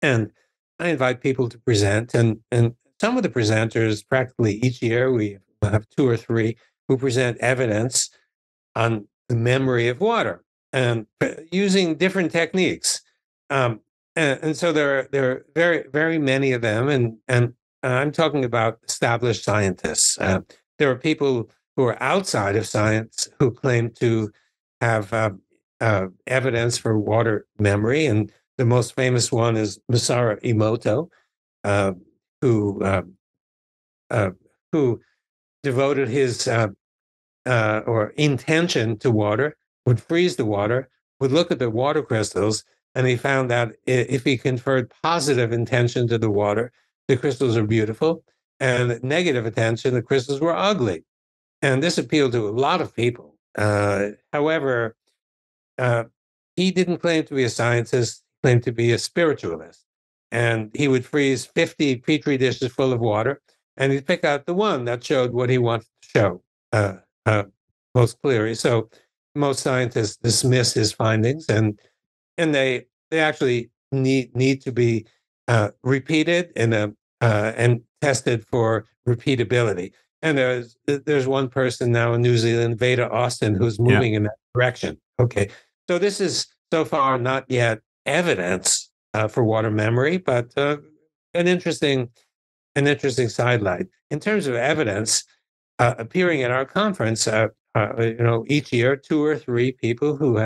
and I invite people to present. And some of the presenters, practically each year, we have 2 or 3 who present evidence on the memory of water, and using different techniques. And so there are very, very many of them. And I'm talking about established scientists. There are people who are outside of science who claim to have evidence for water memory. And the most famous one is Masaru Emoto, who devoted his or intention to water, would freeze the water, would look at the water crystals, and he found that if he conferred positive intention to the water, the crystals are beautiful, and negative attention, the crystals were ugly. And this appealed to a lot of people. However, he didn't claim to be a scientist, he claimed to be a spiritualist. And he would freeze 50 petri dishes full of water, and he'd pick out the one that showed what he wanted to show most clearly. So most scientists dismiss his findings, and they they actually need to be repeated and tested for repeatability. And there's one person now in New Zealand, Veda Austin, who's Yeah. moving in that direction. Okay, so this is so far not yet evidence for water memory, but an interesting sidelight in terms of evidence appearing at our conference. Each year, two or three people who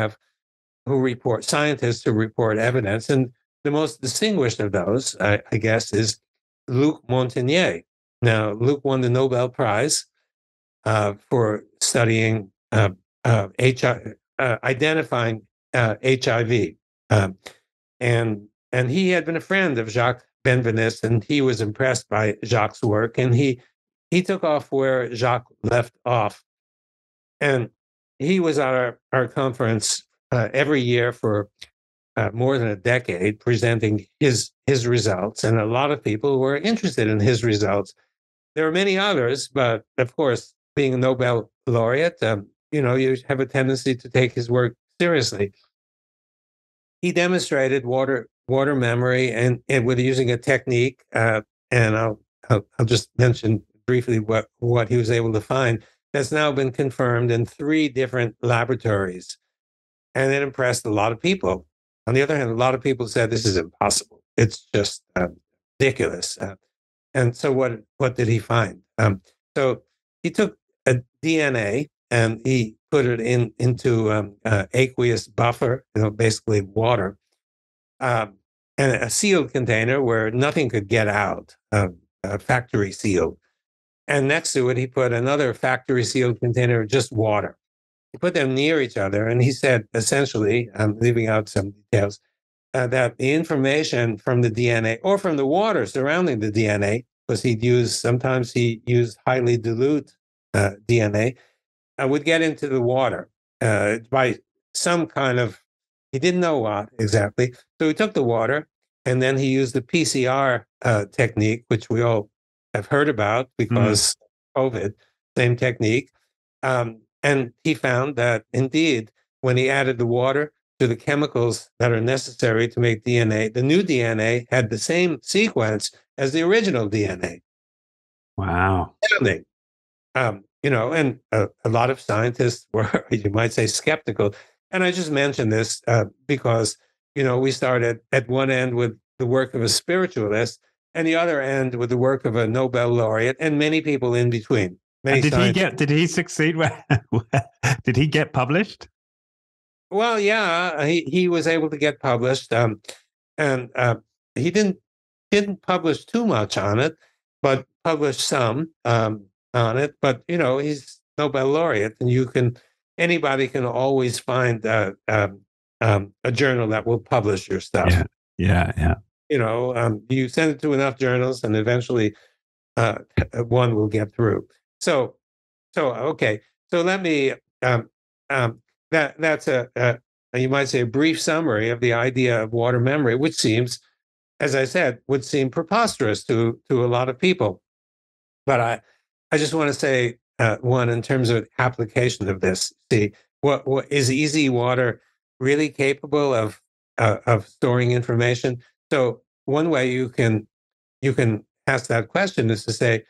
report scientists who report evidence, and the most distinguished of those, I guess, is Luc Montagnier. Now, Luc won the Nobel Prize for studying identifying HIV, um, and he had been a friend of Jacques Benveniste, and he was impressed by Jacques' work, and he took off where Jacques left off, and he was at our conference every year for more than a decade, presenting his results, and a lot of people were interested in his results. There are many others, but of course, being a Nobel laureate, you have a tendency to take his work seriously. He demonstrated water memory and with using a technique, and I'll just mention briefly what he was able to find. That's now been confirmed in 3 different laboratories, and it impressed a lot of people. On the other hand, a lot of people said this is impossible. It's just ridiculous. And so, what did he find? So he took a DNA and he put it into aqueous buffer, basically water, um, and a sealed container where nothing could get out, factory sealed. And next to it, he put another factory sealed container of just water. He put them near each other, and he said, essentially, I'm leaving out some details, that the information from the DNA or from the water surrounding the DNA, because sometimes he used highly dilute DNA, would get into the water by some kind of, he didn't know what exactly. So he took the water and then he used the PCR technique, which we all have heard about because COVID, same technique. And he found that indeed, when he added the water to the chemicals that are necessary to make DNA, the new DNA had the same sequence as the original DNA. Wow. And a lot of scientists were, you might say, skeptical. And I just mentioned this because, we started at one end with the work of a spiritualist and the other end with the work of a Nobel laureate and many people in between. And did he succeed? Did he get published? Well, yeah, he was able to get published, and he didn't publish too much on it, but published some on it. But he's Nobel laureate, and anybody can always find a journal that will publish your stuff. Yeah. You send it to enough journals, and eventually one will get through. So okay. So let me that's a you might say a brief summary of the idea of water memory, which seems, as I said, would seem preposterous to a lot of people. But I just want to say one in terms of application of this. See, what is easy water really capable of storing information? So one way you can ask that question is to say,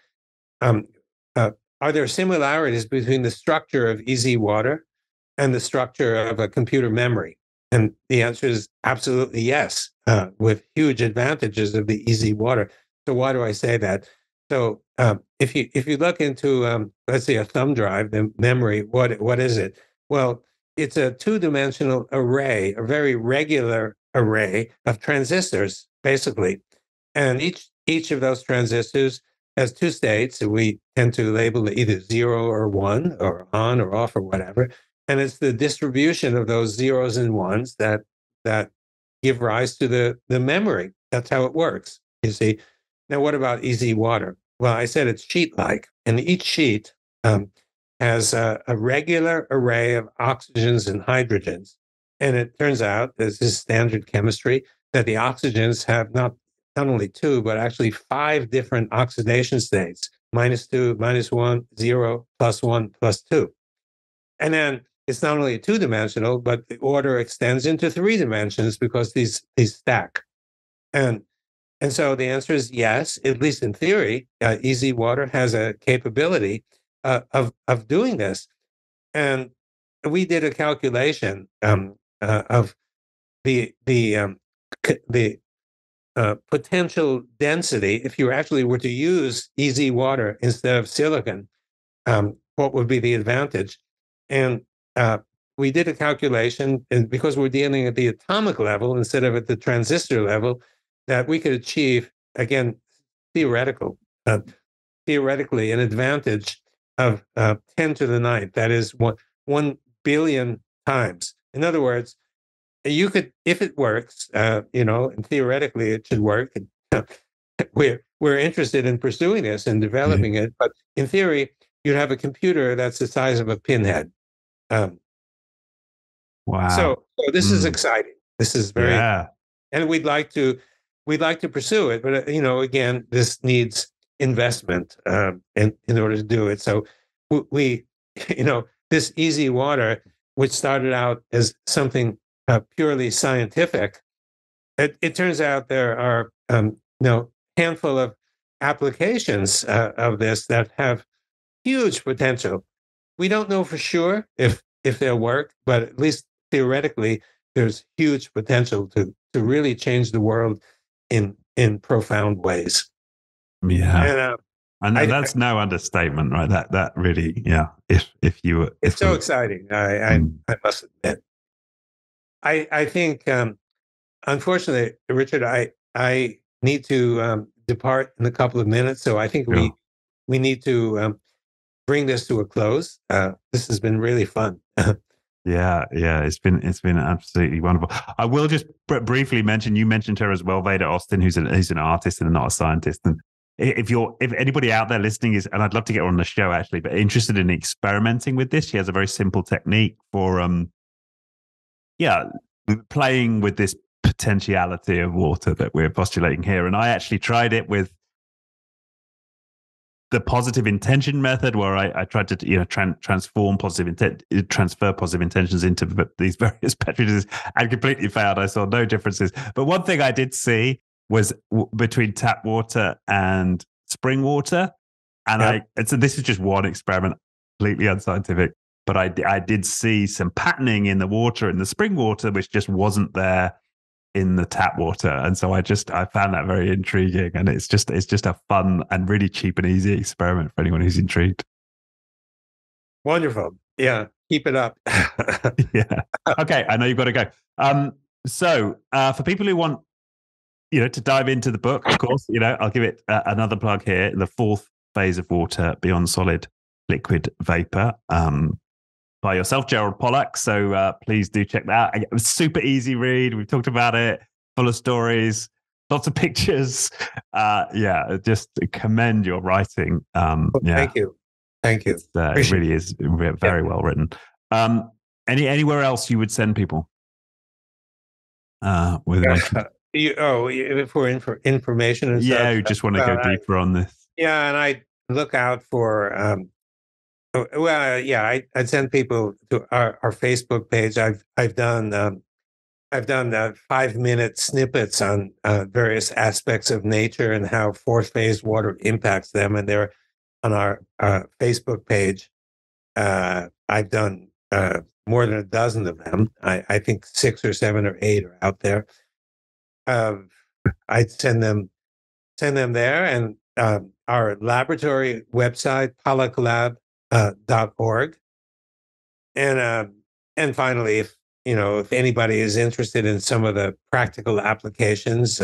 are there similarities between the structure of easy water and the structure of a computer memory? And the answer is absolutely yes, with huge advantages of the easy water. So why do I say that? So if you look into let's say a thumb drive, the memory, what is it? Well, it's a 2-dimensional array, a very regular array of transistors, basically, and each of those transistors has 2 states. We tend to label it either 0 or 1 or on or off or whatever. And it's the distribution of those zeros and ones that give rise to the memory. That's how it works, you see. Now, what about easy water? Well, I said it's sheet-like, and each sheet has a regular array of oxygens and hydrogens. And it turns out, this is standard chemistry, that the oxygens have not only 2, but actually 5 different oxidation states: -2, -1, 0, +1, +2. And then it's not only two-dimensional, but the order extends into three dimensions because these stack. And so the answer is yes, at least in theory. Easy water has a capability of doing this. And we did a calculation of the potential density if you actually were to use easy water instead of silicon. What would be the advantage? And we did a calculation, and because we're dealing at the atomic level instead of at the transistor level, that we could achieve, again, theoretical, theoretically, an advantage of 10 to the ninth. That is 1 billion times. In other words, you could, if it works, and theoretically it should work. We're interested in pursuing this and developing it, but in theory, you'd have a computer that's the size of a pinhead. Wow! So this is exciting. This is very, and we'd like to pursue it, but again, this needs investment in order to do it. So we this easy water, which started out as something purely scientific, it turns out there are handful of applications of this that have huge potential. We don't know for sure if they'll work, but at least theoretically, there's huge potential to really change the world in profound ways. Yeah, and that's no understatement, right? That really, If you were, it's so exciting. I must admit. I think, unfortunately, Richard, I need to depart in a couple of minutes, so I think we need to bring this to a close. This has been really fun. Yeah, it's been absolutely wonderful. I will just briefly mention, you mentioned her as well, Veda Austin, who's an artist and not a scientist. And if anybody out there listening is, and I'd love to get her on the show actually, but interested in experimenting with this, she has a very simple technique for playing with this potentiality of water that we're postulating here. And I actually tried it with the positive intention method, where I tried to transfer positive intentions into these various petri dishes, and completely failed. I saw no differences. But one thing I did see was between tap water and spring water, and so this is just one experiment, completely unscientific. But I did see some patterning in the water, in the spring water, which just wasn't there in the tap water. And so I found that very intriguing. And it's just a fun and really cheap and easy experiment for anyone who's intrigued. Wonderful. Yeah. Keep it up. Yeah. Okay. I know you've got to go. So for people who want, to dive into the book, of course, I'll give it another plug here. The Fourth Phase of Water, Beyond Solid, Liquid, Vapor. By yourself, Gerald Pollack. So please do check that out. It was a super easy read. We've talked about it, full of stories, lots of pictures. Just commend your writing. Thank you. It really is very well written. Anywhere else you would send people? For information and stuff? You just want to go deeper on this. Yeah, and I look out for... I'd send people to our Facebook page. I've done 5-minute snippets on various aspects of nature and how fourth phase water impacts them, and they're on our Facebook page. I've done more than a dozen of them. I think 6 or 7 or 8 are out there. I'd send them there, and our laboratory website, PollackLab.org. And finally, if anybody is interested in some of the practical applications,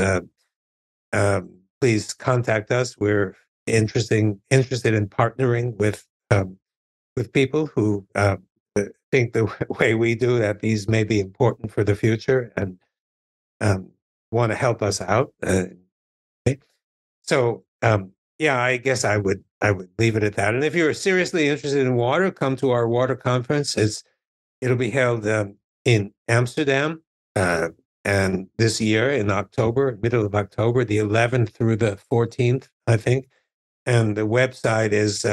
please contact us. We're interested in partnering with people who think the way we do that these may be important for the future and want to help us out. So I guess I would leave it at that. And if you're seriously interested in water, come to our water conference. It'll be held in Amsterdam, and this year in October, middle of October, the 11th through the 14th, I think. And the website is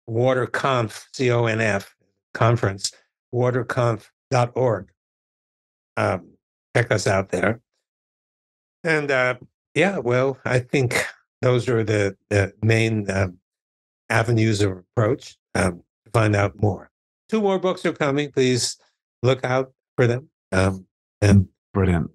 WaterConf, CONF, conference, waterconf.org. Check us out there. And well, I think those are the main avenues of approach to find out more. 2 more books are coming. Please look out for them. And brilliant.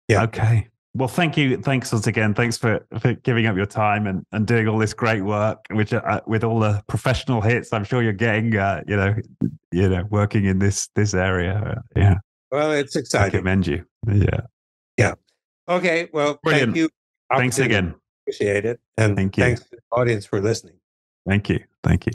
Yeah. Okay. Well, thank you. Thanks once again. Thanks for giving up your time and doing all this great work, which with all the professional hits, I'm sure you're getting, working in this area. Yeah. Well, it's exciting. I commend you. Yeah. Yeah. Okay. Well, Brilliant. Thank you. Thanks again. Appreciate it. And thank you. Thanks to the audience for listening. Thank you. Thank you.